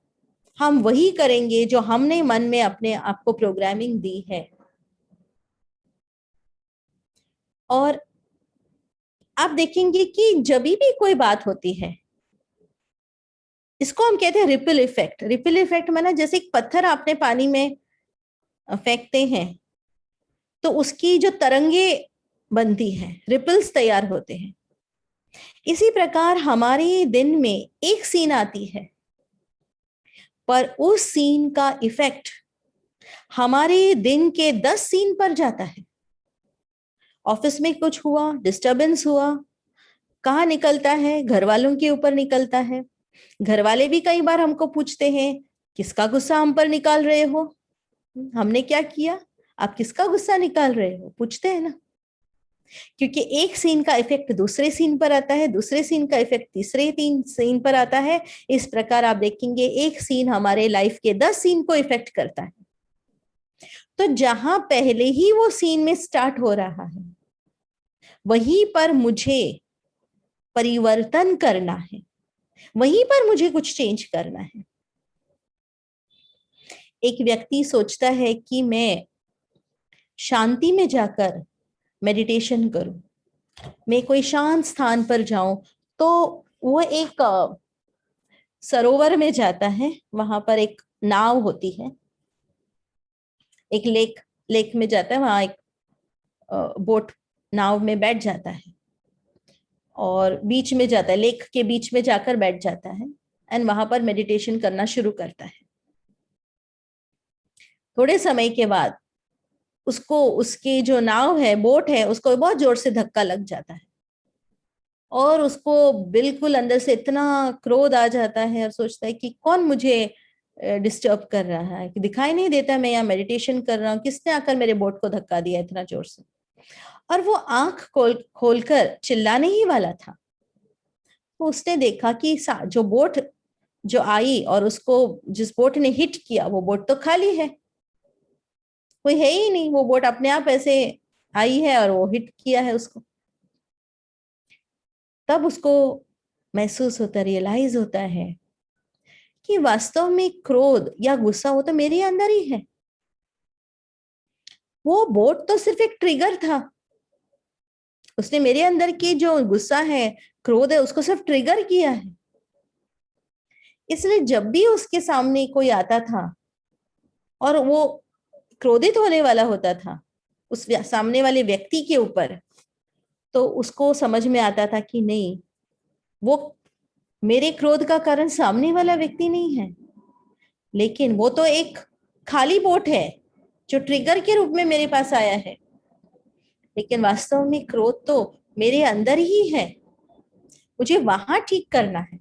हम वही करेंगे जो हमने मन में अपने आप को प्रोग्रामिंग दी है। और आप देखेंगे कि जब भी कोई बात होती है, इसको हम कहते हैं रिपल इफेक्ट। रिपल इफेक्ट माना जैसे एक पत्थर आपने पानी में फेंकते हैं तो उसकी जो तरंगे बनती हैं, रिपल्स तैयार होते हैं। इसी प्रकार हमारे दिन में एक सीन आती है, पर उस सीन का इफेक्ट हमारे दिन के 10 सीन पर जाता है। ऑफिस में कुछ हुआ, डिस्टरबेंस हुआ, कहाँ निकलता है, घर वालों के ऊपर निकलता है। घर वाले भी कई बार हमको पूछते हैं, किसका गुस्सा हम पर निकाल रहे हो, हमने क्या किया, आप किसका गुस्सा निकाल रहे हो, पूछते हैं ना। क्योंकि एक सीन का इफेक्ट दूसरे सीन पर आता है, दूसरे सीन का इफेक्ट तीसरे 3 सीन पर आता है। इस प्रकार आप देखेंगे एक सीन हमारे लाइफ के 10 सीन को इफेक्ट करता है। तो जहां पहले ही वो सीन में स्टार्ट हो रहा है, वहीं पर मुझे परिवर्तन करना है, वहीं पर मुझे कुछ चेंज करना है। एक व्यक्ति सोचता है कि मैं शांति में जाकर मेडिटेशन करूं, मैं कोई शांत स्थान पर जाऊं, तो वो एक सरोवर में जाता है, वहां पर एक नाव होती है, एक लेक में जाता है, वहां एक बोट नाव में बैठ जाता है और बीच में जाता है, लेक के बीच में जाकर बैठ जाता है एंड वहां पर मेडिटेशन करना शुरू करता है। थोड़े समय के बाद उसको, उसकी जो नाव है, बोट है, उसको बहुत जोर से धक्का लग जाता है और उसको बिल्कुल अंदर से इतना क्रोध आ जाता है और सोचता है कि कौन मुझे डिस्टर्ब कर रहा है, कि दिखाई नहीं देता मैं यहाँ मेडिटेशन कर रहा हूँ, किसने आकर मेरे बोट को धक्का दिया इतना जोर से। और वो आंख खोलकर चिल्लाने ही वाला था, तो उसने देखा कि जो बोट जो आई और उसको जिस बोट ने हिट किया, वो बोट तो खाली है, कोई है ही नहीं, वो बोट अपने आप ऐसे आई है और वो हिट किया है उसको। तब उसको महसूस होता, रियलाइज होता है कि वास्तव में क्रोध या गुस्सा वो तो मेरे अंदर ही है, वो बोट तो सिर्फ एक ट्रिगर था, उसने मेरे अंदर की जो गुस्सा है, क्रोध है, उसको सिर्फ ट्रिगर किया है। इसलिए जब भी उसके सामने कोई आता था और वो क्रोधित होने वाला होता था उस सामने वाले व्यक्ति के ऊपर, तो उसको समझ में आता था कि नहीं, वो मेरे क्रोध का कारण सामने वाला व्यक्ति नहीं है, लेकिन वो तो एक खाली बोट है जो ट्रिगर के रूप में मेरे पास आया है, लेकिन वास्तव में क्रोध तो मेरे अंदर ही है, मुझे वहां ठीक करना है,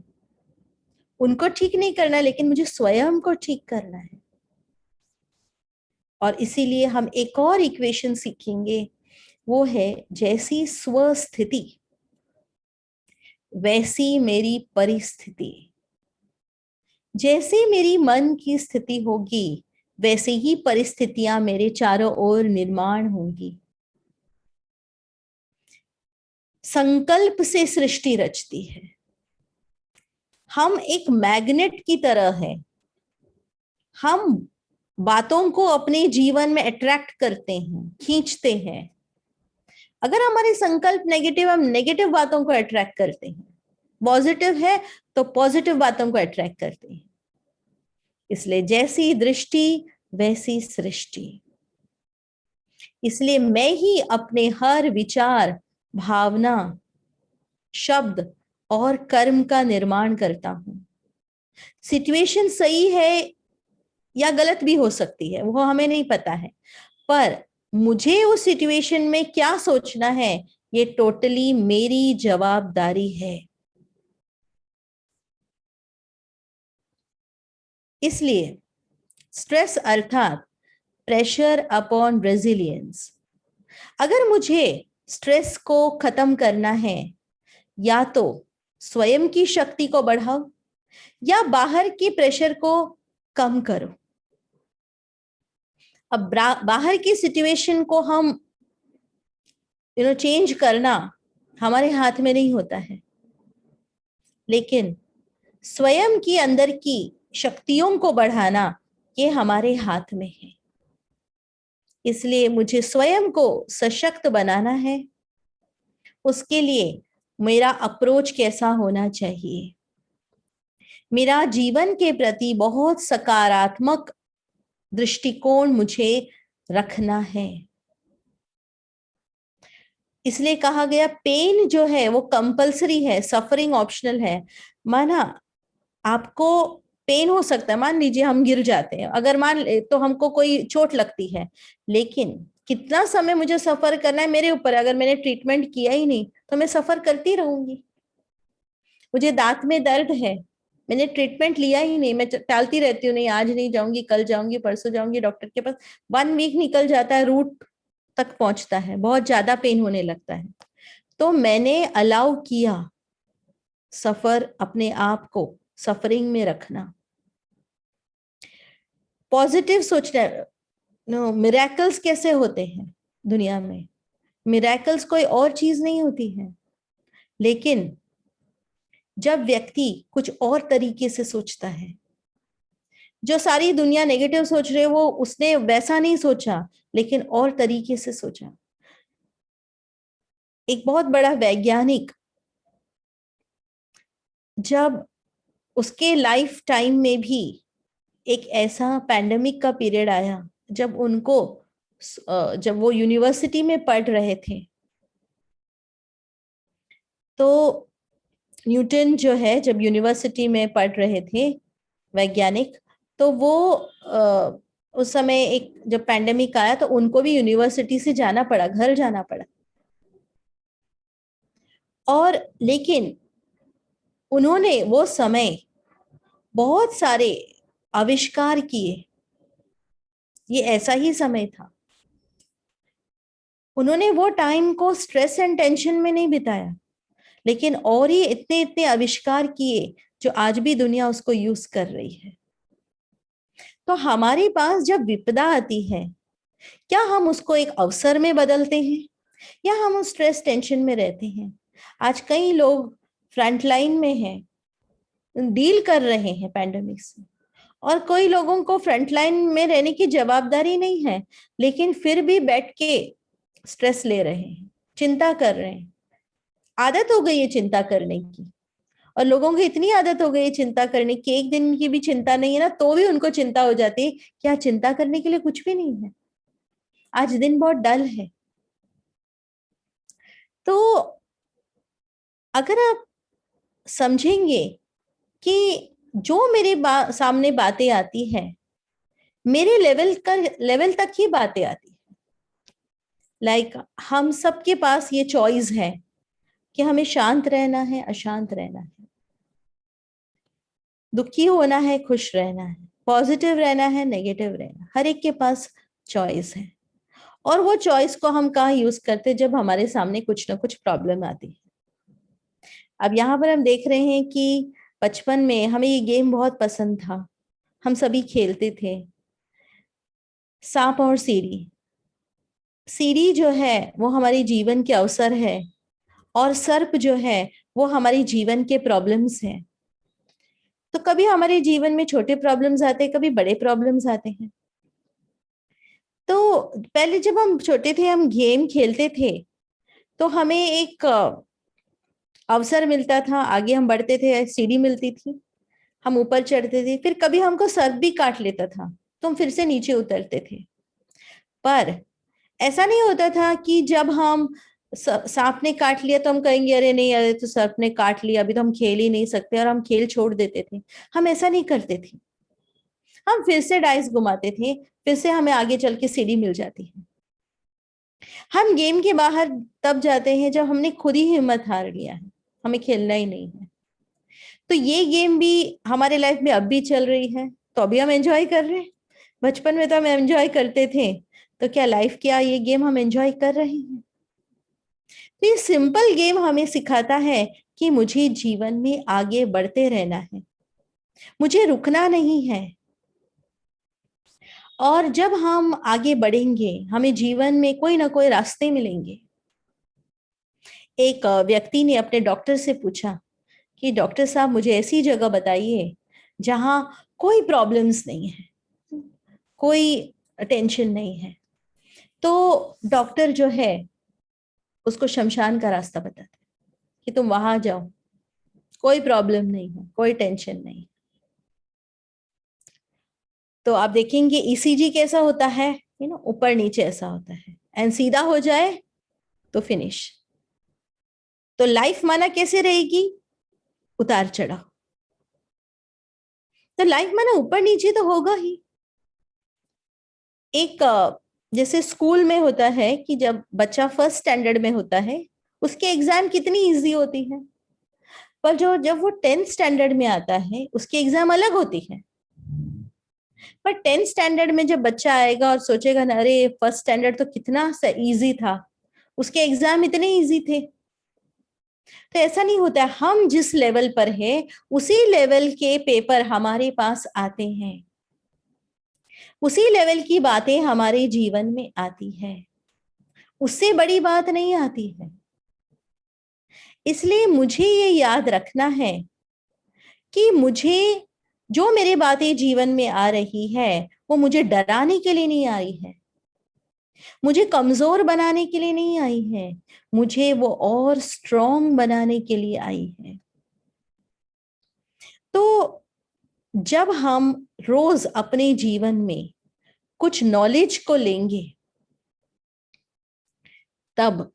उनको ठीक नहीं करना, लेकिन मुझे स्वयं को ठीक करना है। और इसीलिए हम एक और इक्वेशन सीखेंगे, वो है जैसी स्वस्थिति वैसी मेरी परिस्थिति। जैसे मेरी मन की स्थिति होगी वैसे ही परिस्थितियां मेरे चारों ओर निर्माण होंगी। संकल्प से सृष्टि रचती है। हम एक मैग्नेट की तरह हैं, हम बातों को अपने जीवन में अट्रैक्ट करते हैं, खींचते हैं। अगर हमारे संकल्प नेगेटिव, हम नेगेटिव बातों को अट्रैक्ट करते हैं, पॉजिटिव है तो पॉजिटिव बातों को अट्रैक्ट करते हैं। इसलिए जैसी दृष्टि वैसी सृष्टि। इसलिए मैं ही अपने हर विचार, भावना, शब्द और कर्म का निर्माण करता हूं। सिचुएशन सही है या गलत भी हो सकती है, वो हमें नहीं पता है, पर मुझे उस सिचुएशन में क्या सोचना है ये टोटली मेरी जवाबदारी है। इसलिए स्ट्रेस अर्थात प्रेशर अपॉन रेजिलियंस। अगर मुझे स्ट्रेस को खत्म करना है, या तो स्वयं की शक्ति को बढ़ाओ या बाहर की प्रेशर को कम करो। अब बाहर की सिचुएशन को हम चेंज करना हमारे हाथ में नहीं होता है, लेकिन स्वयं की अंदर की शक्तियों को बढ़ाना ये हमारे हाथ में है। इसलिए मुझे स्वयं को सशक्त बनाना है। उसके लिए मेरा अप्रोच कैसा होना चाहिए? मेरा जीवन के प्रति बहुत सकारात्मक दृष्टिकोण मुझे रखना है। इसलिए कहा गया पेन जो है वो कंपल्सरी है, सफरिंग ऑप्शनल है। माना आपको पेन हो सकता है, मान लीजिए हम गिर जाते हैं, अगर तो हमको कोई चोट लगती है, लेकिन कितना समय मुझे सफर करना है मेरे ऊपर। अगर मैंने ट्रीटमेंट किया ही नहीं तो मैं सफर करती रहूंगी। मुझे दांत में दर्द है, मैंने ट्रीटमेंट लिया ही नहीं, मैं टालती रहती हूँ, नहीं आज नहीं जाऊंगी, कल जाऊंगी, परसों जाऊंगी डॉक्टर के पास। 1 वीक निकल जाता है, रूट तक पहुंचता है, बहुत ज्यादा पेन होने लगता है। तो मैंने अलाउ किया सफर, अपने आप को सफरिंग में रखना, पॉजिटिव सोचना। मिरेकल्स कैसे होते हैं दुनिया में? मिरेकल्स कोई और चीज नहीं होती है, लेकिन जब व्यक्ति कुछ और तरीके से सोचता है। जो सारी दुनिया नेगेटिव सोच रहे वो उसने वैसा नहीं सोचा, लेकिन और तरीके से सोचा। एक बहुत बड़ा वैज्ञानिक, जब उसके लाइफ टाइम में भी एक ऐसा पैंडेमिक का पीरियड आया जब जब वो यूनिवर्सिटी में पढ़ रहे थे, तो न्यूटन जो है जब यूनिवर्सिटी में पढ़ रहे थे वैज्ञानिक, तो वो उस समय एक जब पैंडेमिक आया तो उनको भी यूनिवर्सिटी से जाना पड़ा, घर जाना पड़ा। और लेकिन उन्होंने वो समय बहुत सारे आविष्कार किए, ये ऐसा ही समय था। उन्होंने वो टाइम को स्ट्रेस एंड टेंशन में नहीं बिताया, लेकिन और ही इतने इतने आविष्कार किए जो आज भी दुनिया उसको यूज कर रही है। तो हमारे पास जब विपदा आती है, क्या हम उसको एक अवसर में बदलते हैं या हम उस स्ट्रेस टेंशन में रहते हैं? आज कई लोग फ्रंटलाइन में हैं, डील कर रहे हैं पैंडेमिक से, और कोई लोगों को फ्रंटलाइन में रहने की जवाबदारी नहीं है, लेकिन फिर भी बैठ के स्ट्रेस ले रहे हैं, चिंता कर रहे हैं। आदत हो गई है चिंता करने की, और लोगों की इतनी आदत हो गई है चिंता करने की, एक दिन की भी चिंता नहीं है ना तो भी उनको चिंता हो जाती है, क्या चिंता करने के लिए कुछ भी नहीं है, आज दिन बहुत डल है। तो अगर आप समझेंगे कि जो मेरे सामने बातें आती है, मेरे लेवल तक ही बातें आती है। लाइक हम सबके पास ये चॉइस है कि हमें शांत रहना है, अशांत रहना है, दुखी होना है, खुश रहना है, पॉजिटिव रहना है, नेगेटिव रहना। हर एक के पास चॉइस है, और वो चॉइस को हम कहाँ यूज करते? जब हमारे सामने कुछ ना कुछ प्रॉब्लम आती है। अब यहाँ पर हम देख रहे हैं कि बचपन में हमें ये गेम बहुत पसंद था, हम सभी खेलते थे, सांप और सीढ़ी। सीढ़ी जो है वो हमारे जीवन के अवसर है, और सर्प जो है वो हमारे जीवन के प्रॉब्लम्स हैं। तो कभी हमारे जीवन में छोटे प्रॉब्लम्स आते हैं, कभी बड़े प्रॉब्लम्स आते हैं। तो पहले जब हम छोटे थे, हम गेम खेलते थे, तो हमें एक अवसर मिलता था, आगे हम बढ़ते थे, सीढ़ी मिलती थी, हम ऊपर चढ़ते थे, फिर कभी हमको सर्प भी काट लेता था तो हम फिर से नीचे उतरते थे। पर ऐसा नहीं होता था कि जब हम सांप ने काट लिया तो हम कहेंगे अरे नहीं, अरे तो सर्प ने काट लिया, अभी तो हम खेल ही नहीं सकते, और हम खेल छोड़ देते थे। हम ऐसा नहीं करते थे, हम फिर से डाइस घुमाते थे, फिर से हमें आगे चल के सीढ़ी मिल जाती है। हम गेम के बाहर तब जाते हैं जब हमने खुद ही हिम्मत हार लिया है, हमें खेलना ही नहीं है। तो ये गेम भी हमारे लाइफ में अब भी चल रही है, तो अभी हम एंजॉय कर रहे हैं। बचपन में तो हम एंजॉय करते थे, तो क्या लाइफ, क्या ये गेम हम एंजॉय कर रहे हैं? तो ये सिंपल गेम हमें सिखाता है कि मुझे जीवन में आगे बढ़ते रहना है, मुझे रुकना नहीं है। और जब हम आगे बढ़ेंगे हमें जीवन में कोई ना कोई रास्ते मिलेंगे। एक व्यक्ति ने अपने डॉक्टर से पूछा कि डॉक्टर साहब मुझे ऐसी जगह बताइए जहां कोई प्रॉब्लम्स नहीं है, कोई टेंशन नहीं है। तो डॉक्टर जो है उसको शमशान का रास्ता बताते हैं कि तुम वहां जाओ, कोई प्रॉब्लम नहीं है, कोई टेंशन नहीं। तो आप देखेंगे ईसीजी कैसा होता है, ऊपर नीचे ऐसा होता है, एंड सीधा हो जाए तो फिनिश। तो लाइफ माना कैसे रहेगी, उतार चढ़ाव। तो लाइफ माना ऊपर नीचे तो होगा ही। एक जैसे स्कूल में होता है कि जब बच्चा फर्स्ट स्टैंडर्ड में होता है उसके एग्जाम कितनी इजी होती है, पर जब वो 10th स्टैंडर्ड में आता है उसकी एग्जाम अलग होती है। पर 10th स्टैंडर्ड में जब बच्चा आएगा और सोचेगा ना, अरे फर्स्ट स्टैंडर्ड तो कितना इजी था, उसके एग्जाम इतने इजी थे। तो ऐसा नहीं होता है, हम जिस लेवल पर है उसी लेवल के पेपर हमारे पास आते हैं, उसी लेवल की बातें हमारे जीवन में आती है, उससे बड़ी बात नहीं आती है। इसलिए मुझे ये याद रखना है कि मुझे जो मेरी बातें जीवन में आ रही है वो मुझे डराने के लिए नहीं आई है, मुझे कमजोर बनाने के लिए नहीं आई है, मुझे वो और स्ट्रॉन्ग बनाने के लिए आई है। तो जब हम रोज अपने जीवन में कुछ नॉलेज को लेंगे तब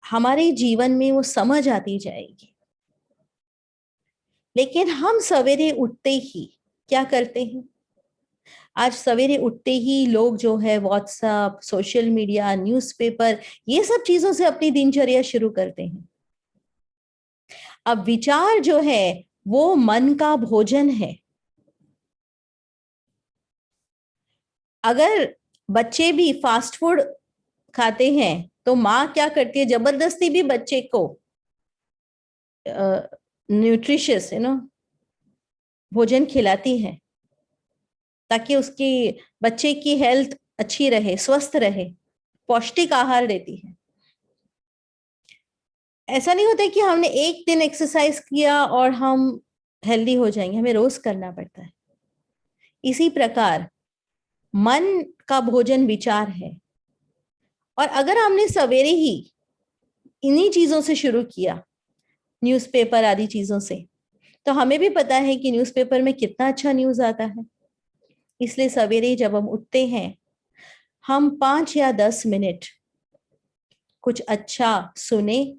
हमारे जीवन में वो समझ आती जाएगी। लेकिन हम सवेरे उठते ही क्या करते हैं, आज सवेरे उठते ही लोग जो है व्हाट्सएप, सोशल मीडिया, न्यूज़पेपर, ये सब चीजों से अपनी दिनचर्या शुरू करते हैं। अब विचार जो है वो मन का भोजन है। अगर बच्चे भी फास्ट फूड खाते हैं तो माँ क्या करती है, जबरदस्ती भी बच्चे को न्यूट्रिशियस भोजन खिलाती है ताकि उसकी बच्चे की हेल्थ अच्छी रहे, स्वस्थ रहे, पौष्टिक आहार देती है। ऐसा नहीं होता कि हमने एक दिन एक्सरसाइज किया और हम हेल्दी हो जाएंगे, हमें रोज करना पड़ता है। इसी प्रकार मन का भोजन विचार है, और अगर हमने सवेरे ही इन्हीं चीजों से शुरू किया, न्यूज़पेपर आदि चीजों से, तो हमें भी पता है कि न्यूज़पेपर में कितना अच्छा न्यूज आता है। इसलिए सवेरे जब हम उठते हैं हम 5 या 10 मिनट कुछ अच्छा सुने,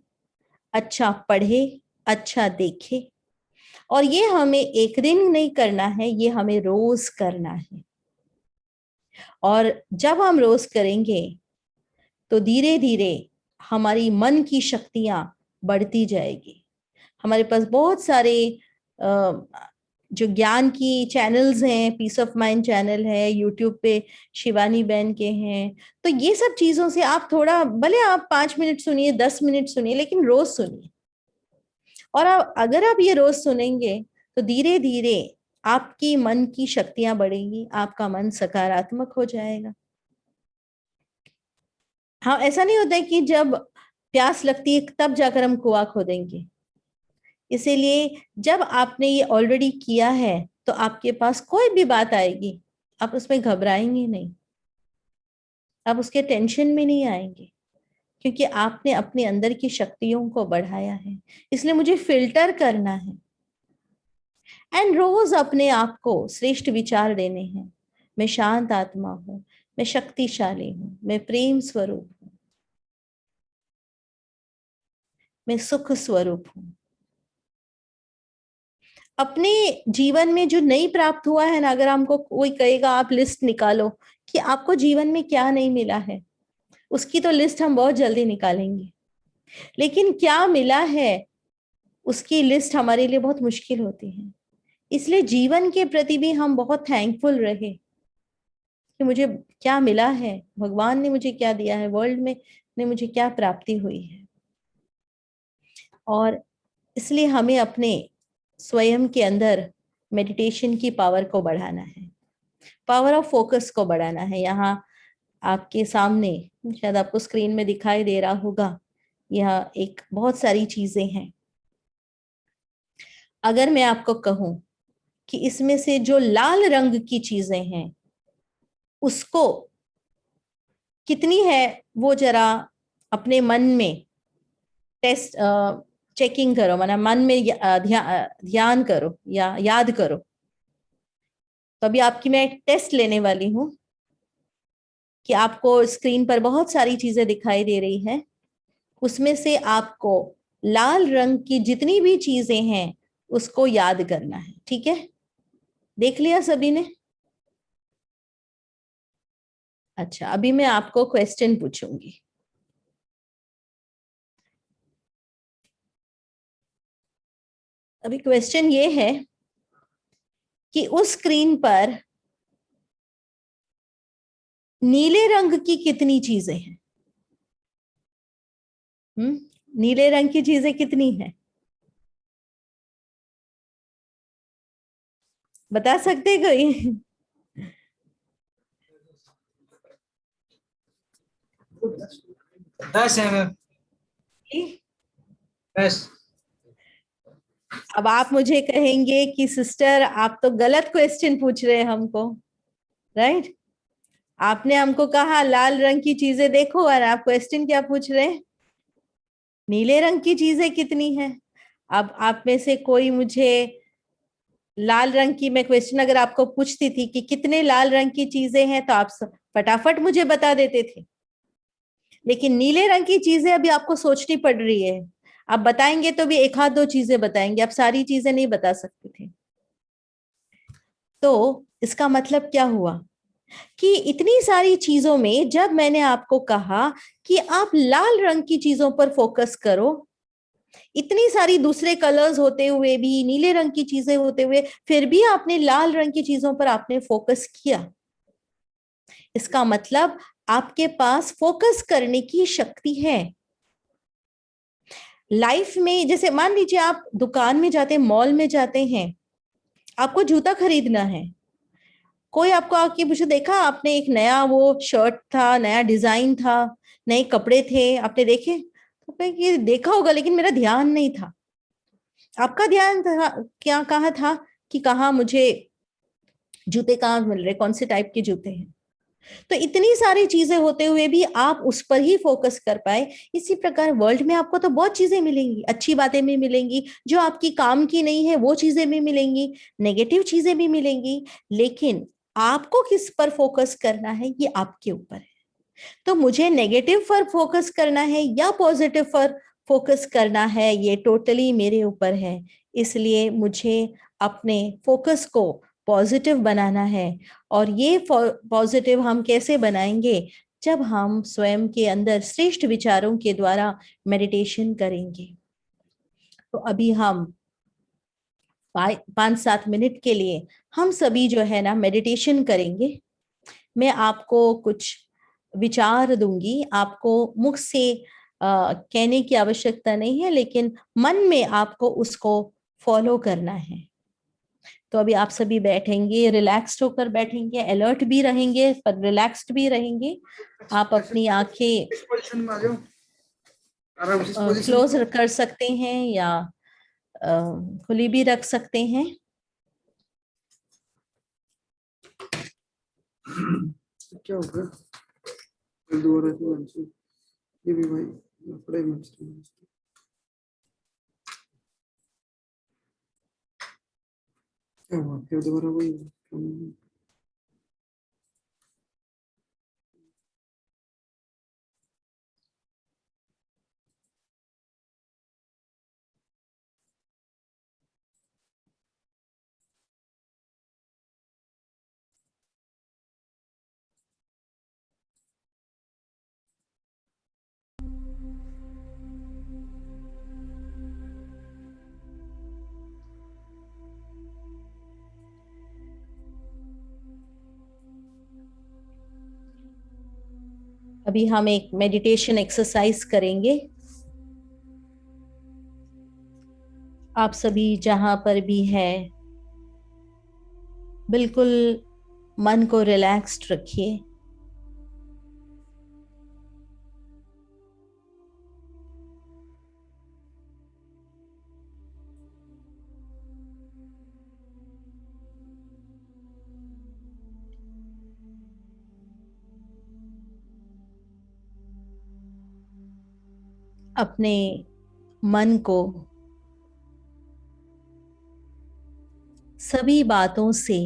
अच्छा पढ़े, अच्छा देखे। और ये हमें एक दिन नहीं करना है, ये हमें रोज करना है। और जब हम रोज करेंगे तो धीरे धीरे हमारी मन की शक्तियां बढ़ती जाएगी। हमारे पास बहुत सारे जो ज्ञान की चैनल्स हैं, पीस ऑफ माइंड चैनल है, यूट्यूब पे शिवानी बहन के हैं। तो ये सब चीजों से आप थोड़ा, भले आप 5 मिनट सुनिए, 10 मिनट सुनिए, लेकिन रोज सुनिए। और अगर आप ये रोज सुनेंगे तो धीरे धीरे आपकी मन की शक्तियां बढ़ेंगी, आपका मन सकारात्मक हो जाएगा। हाँ, ऐसा नहीं होता है कि जब प्यास लगती है तब जाकर हम कुआं खोदेंगे। इसीलिए जब आपने ये ऑलरेडी किया है तो आपके पास कोई भी बात आएगी आप उसमें घबराएंगे नहीं, आप उसके टेंशन में नहीं आएंगे, क्योंकि आपने अपने अंदर की शक्तियों को बढ़ाया है। इसलिए मुझे फिल्टर करना है एंड रोज अपने आप को श्रेष्ठ विचार देने हैं। मैं शांत आत्मा हूं, मैं शक्तिशाली हूं, मैं प्रेम स्वरूप हूं, मैं सुख स्वरूप हूं। अपने जीवन में जो नहीं प्राप्त हुआ है ना, अगर हमको कोई कहेगा आप लिस्ट निकालो कि आपको जीवन में क्या नहीं मिला है, उसकी तो लिस्ट हम बहुत जल्दी निकालेंगे। लेकिन क्या मिला है उसकी लिस्ट हमारे लिए बहुत मुश्किल होती है। इसलिए जीवन के प्रति भी हम बहुत थैंकफुल रहे कि मुझे क्या मिला है, भगवान ने मुझे क्या दिया है, वर्ल्ड में ने मुझे क्या प्राप्ति हुई है। और इसलिए हमें अपने स्वयं के अंदर मेडिटेशन की पावर को बढ़ाना है, पावर ऑफ फोकस को बढ़ाना है। यहाँ आपके सामने शायद आपको स्क्रीन में दिखाई दे रहा होगा, यह एक बहुत सारी चीजें हैं। अगर मैं आपको कहूं कि इसमें से जो लाल रंग की चीजें हैं उसको कितनी है, वो जरा अपने मन में टेस्ट चेकिंग करो, माना मन में ध्यान करो या याद करो। तो अभी आपकी मैं टेस्ट लेने वाली हूं कि आपको स्क्रीन पर बहुत सारी चीजें दिखाई दे रही हैं, उसमें से आपको लाल रंग की जितनी भी चीजें हैं उसको याद करना है। ठीक है, देख लिया सभी ने? अच्छा, अभी मैं आपको क्वेश्चन पूछूंगी। अभी क्वेश्चन ये है कि उस स्क्रीन पर नीले रंग की कितनी चीजें हैं? नीले रंग की चीजें कितनी हैं? बता सकते कोई? 10 है मैम, 10। अब आप मुझे कहेंगे कि सिस्टर आप तो गलत क्वेश्चन पूछ रहे हैं हमको, राइट? आपने हमको कहा लाल रंग की चीजें देखो, और आप क्वेश्चन क्या पूछ रहे हैं? नीले रंग की चीजें कितनी हैं? अब आप में से कोई मुझे लाल रंग की, मैं क्वेश्चन अगर आपको पूछती थी कि कितने लाल रंग की चीजें हैं, तो आप फटाफट मुझे बता देते थे। लेकिन नीले रंग की चीजें अभी आपको सोचनी पड़ रही है। आप बताएंगे तो भी एक आध दो चीजें बताएंगे, आप सारी चीजें नहीं बता सकते थे। तो इसका मतलब क्या हुआ कि इतनी सारी चीजों में जब मैंने आपको कहा कि आप लाल रंग की चीजों पर फोकस करो, इतनी सारी दूसरे कलर्स होते हुए भी, नीले रंग की चीजें होते हुए, फिर भी आपने लाल रंग की चीजों पर आपने फोकस किया। इसका मतलब आपके पास फोकस करने की शक्ति है। लाइफ में जैसे मान लीजिए आप दुकान में जाते हैं, मॉल में जाते हैं, आपको जूता खरीदना है, कोई आपको आके पूछे देखा आपने एक नया वो शर्ट था, नया डिजाइन था, नए कपड़े थे, आपने देखे? तो ये देखा होगा लेकिन मेरा ध्यान नहीं था। आपका ध्यान था क्या, कहाँ था कि कहाँ मुझे जूते कहाँ मिल रहे, कौन से टाइप के जूते हैं। तो इतनी सारी चीजें होते हुए भी आप उस पर ही फोकस कर पाए। इसी प्रकार वर्ल्ड में आपको तो बहुत चीजें मिलेंगी, अच्छी बातें भी मिलेंगी, जो आपकी काम की नहीं है वो चीजें भी मिलेंगी, नेगेटिव चीजें भी मिलेंगी, लेकिन आपको किस पर फोकस करना है ये आपके ऊपर है। तो मुझे नेगेटिव पर फोकस करना है या पॉजिटिव पर फोकस करना है, ये टोटली मेरे ऊपर है। इसलिए मुझे अपने फोकस को पॉजिटिव बनाना है। और ये पॉजिटिव हम कैसे बनाएंगे? जब हम स्वयं के अंदर श्रेष्ठ विचारों के द्वारा मेडिटेशन करेंगे। तो अभी हम 5-7 मिनट के लिए हम सभी जो है ना मेडिटेशन करेंगे। मैं आपको कुछ विचार दूंगी, आपको मुख से कहने की आवश्यकता नहीं है, लेकिन मन में आपको उसको फॉलो करना है। तो अभी आप सभी बैठेंगे, रिलैक्स्ड होकर बैठेंगे, अलर्ट भी रहेंगे पर रिलैक्स्ड भी रहेंगे। आप अपनी आंखें क्लोज कर सकते हैं या खुली भी रख सकते हैं। क्या होगा दोबारा से ये भी भाई पढ़ाई में क्या हुआ, फिर दोबारा वही अभी हम एक मेडिटेशन एक्सरसाइज करेंगे। आप सभी जहां पर भी हैं, बिल्कुल मन को रिलैक्स्ड रखिए। अपने मन को सभी बातों से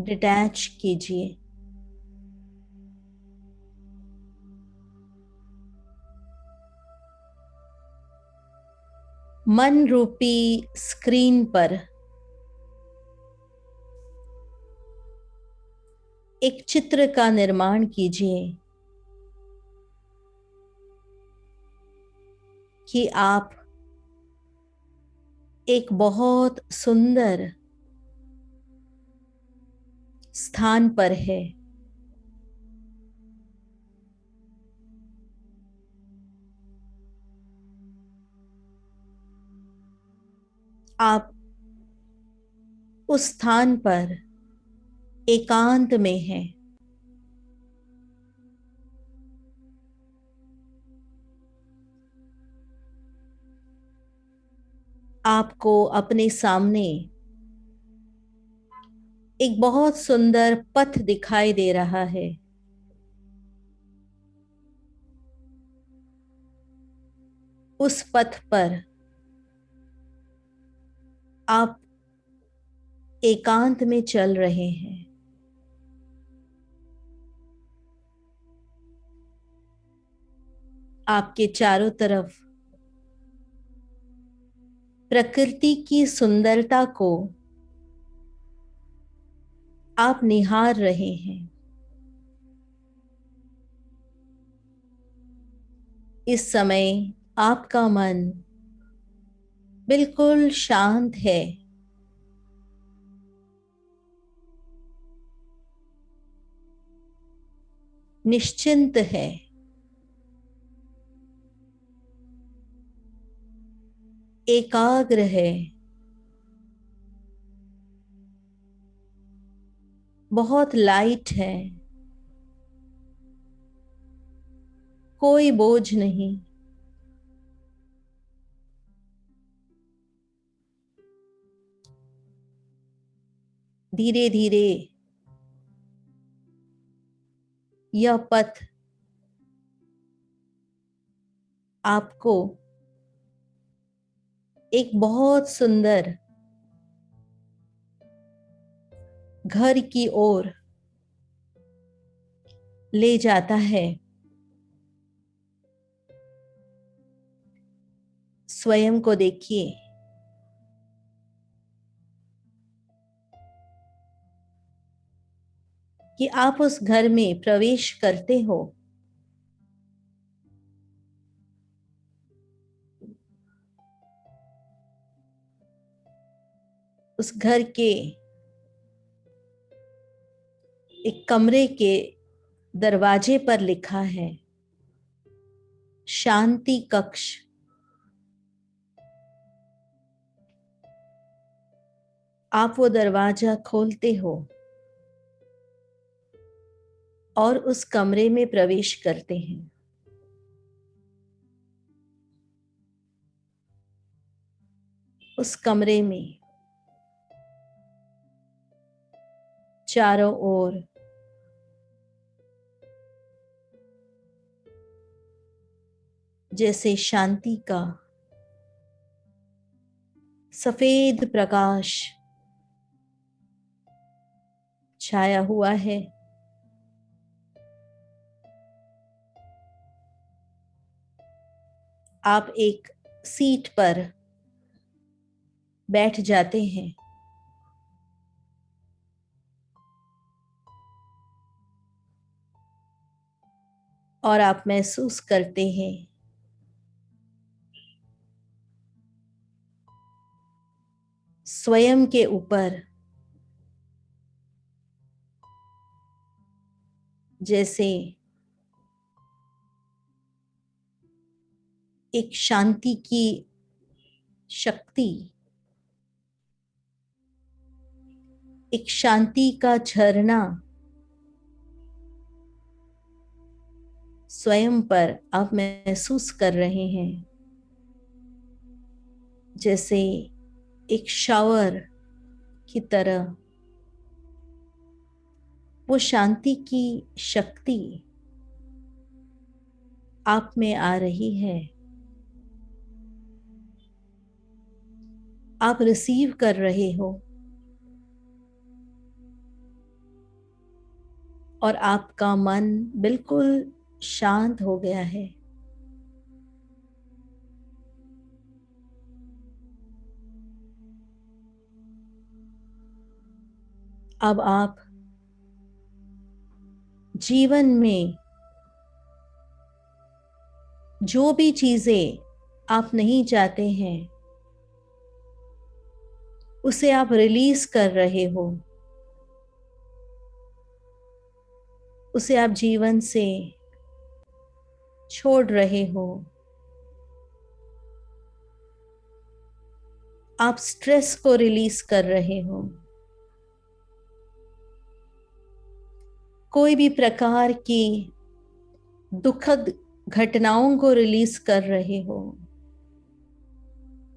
डिटैच कीजिए। मन रूपी स्क्रीन पर एक चित्र का निर्माण कीजिए कि आप एक बहुत सुंदर स्थान पर है। आप उस स्थान पर एकांत में हैं। आपको अपने सामने एक बहुत सुंदर पथ दिखाई दे रहा है। उस पथ पर आप एकांत में चल रहे हैं। आपके चारों तरफ प्रकृति की सुंदरता को आप निहार रहे हैं। इस समय आपका मन बिल्कुल शांत है। निश्चिंत है। एकाग्र है। बहुत लाइट है। कोई बोझ नहीं। धीरे धीरे यह पथ आपको एक बहुत सुंदर घर की ओर ले जाता है। स्वयं को देखिए कि आप उस घर में प्रवेश करते हो। उस घर के एक कमरे के दरवाजे पर लिखा है शांति कक्ष। आप वो दरवाजा खोलते हो और उस कमरे में प्रवेश करते हैं। उस कमरे में चारों ओर जैसे शांति का सफेद प्रकाश छाया हुआ है। आप एक सीट पर बैठ जाते हैं और आप महसूस करते हैं स्वयं के ऊपर जैसे एक शांति की शक्ति, एक शांति का झरना स्वयं पर आप महसूस कर रहे हैं, जैसे एक शावर की तरह। वो शांति की शक्ति आप में आ रही है, आप रिसीव कर रहे हो और आपका मन बिल्कुल शांत हो गया है। अब आप जीवन में जो भी चीजें आप नहीं चाहते हैं उसे आप रिलीज कर रहे हो, उसे आप जीवन से छोड़ रहे हो। आप स्ट्रेस को रिलीज कर रहे हो, कोई भी प्रकार की दुखद घटनाओं को रिलीज कर रहे हो,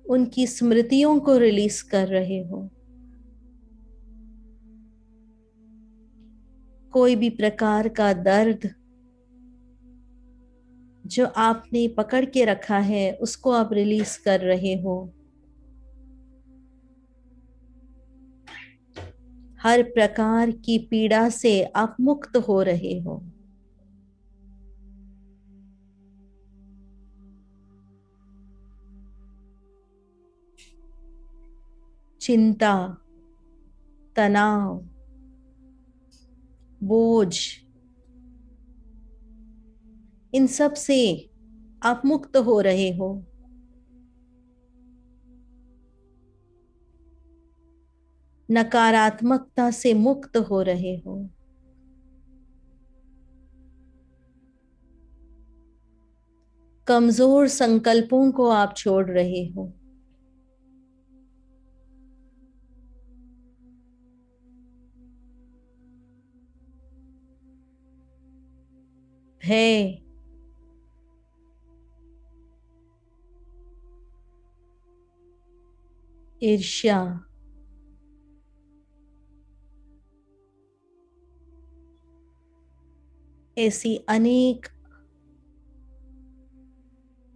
उनकी स्मृतियों को रिलीज कर रहे हो। कोई भी प्रकार का दर्द जो आपने पकड़ के रखा है उसको आप रिलीज कर रहे हो। हर प्रकार की पीड़ा से आप मुक्त हो रहे हो। चिंता, तनाव, बोझ, इन सब से आप मुक्त हो रहे हो। नकारात्मकता से मुक्त हो रहे हो। कमजोर संकल्पों को आप छोड़ रहे हो। भय, ईर्ष्या, ऐसी अनेक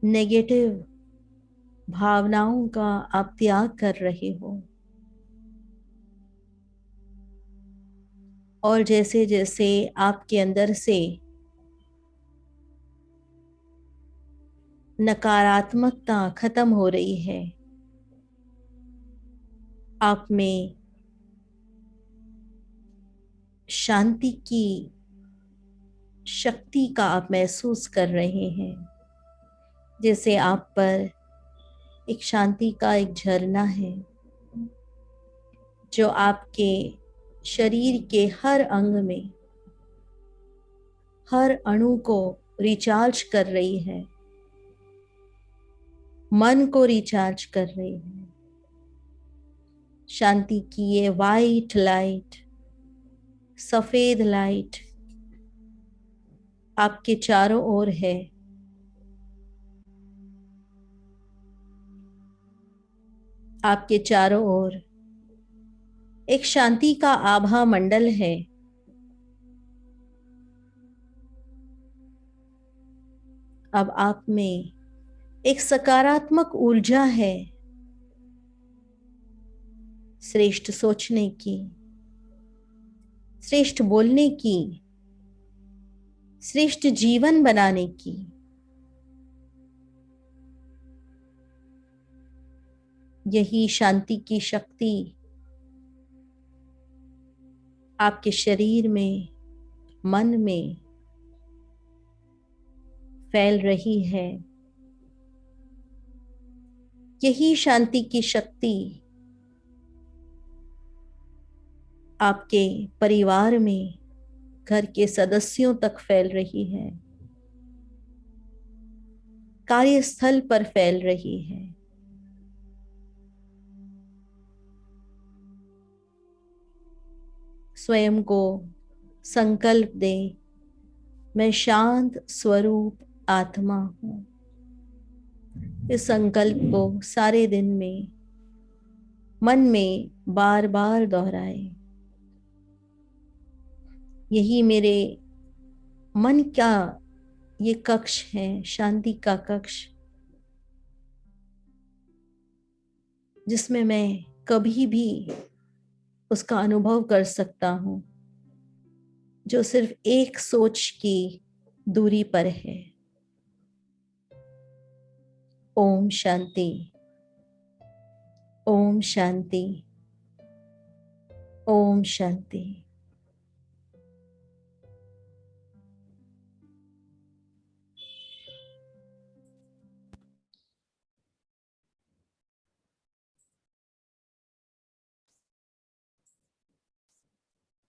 नेगेटिव भावनाओं का आप त्याग कर रहे हो। और जैसे जैसे आपके अंदर से नकारात्मकता खत्म हो रही है, आप में शांति की शक्ति का आप महसूस कर रहे हैं। जैसे आप पर एक शांति का एक झरना है जो आपके शरीर के हर अंग में, हर अणु को रिचार्ज कर रही है, मन को रिचार्ज कर रही है। शांति की ये वाइट लाइट, सफेद लाइट आपके चारों ओर है। आपके चारों ओर एक शांति का आभा मंडल है। अब आप में एक सकारात्मक ऊर्जा है, श्रेष्ठ सोचने की, श्रेष्ठ बोलने की, श्रेष्ठ जीवन बनाने की। यही शांति की शक्ति आपके शरीर में, मन में फैल रही है। यही शांति की शक्ति आपके परिवार में, घर के सदस्यों तक फैल रही है। कार्यस्थल पर फैल रही है। स्वयं को संकल्प दे, मैं शांत स्वरूप आत्मा हूं। इस संकल्प को सारे दिन में मन में बार बार दोहराए। यही मेरे मन का ये कक्ष है, शांति का कक्ष, जिसमें मैं कभी भी उसका अनुभव कर सकता हूं, जो सिर्फ एक सोच की दूरी पर है। ओम शांति, ओम शांति, ओम शांति।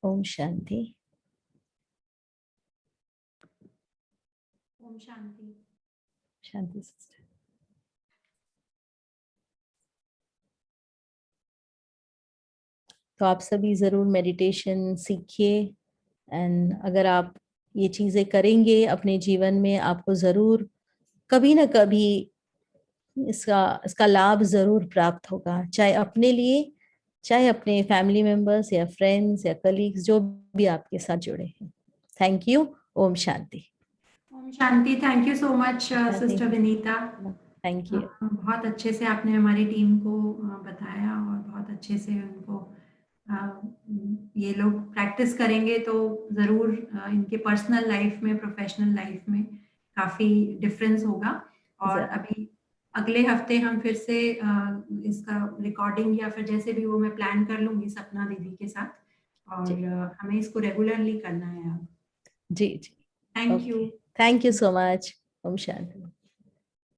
ओम शांति। ओम शांति। शांति सिस्टर। तो आप सभी ज़रूर मेडिटेशन सीखिए, एंड अगर आप ये चीज़ें करेंगे अपने जीवन में, आपको ज़रूर कभी ना कभी इसका लाभ ज़रूर प्राप्त होगा, चाहे अपने लिए, चाहे अपने फैमिली मेंबर्स या फ्रेंड्स या कलीग्स, जो भी आपके साथ जुड़े हैं। Thank you. ओम शांति। ओम शांति। Thank you so much sister Vinita. Thank you. बहुत अच्छे से आपने हमारी टीम को बताया और बहुत अच्छे से उनको ये लोग प्रैक्टिस करेंगे तो ज़रूर इनके पर्सनल लाइफ में, प्रोफेशनल लाइफ में काफ़ी डिफरेंस होगा। और अभी अगले हफ्ते हम फिर से इसका रिकॉर्डिंग या फिर जैसे भी वो मैं प्लान कर लूँगी सपना दीदी के साथ, और हमें इसको रेगुलरली करना है अब। जी जी। Thank you. Thank you so much. ओम शांति।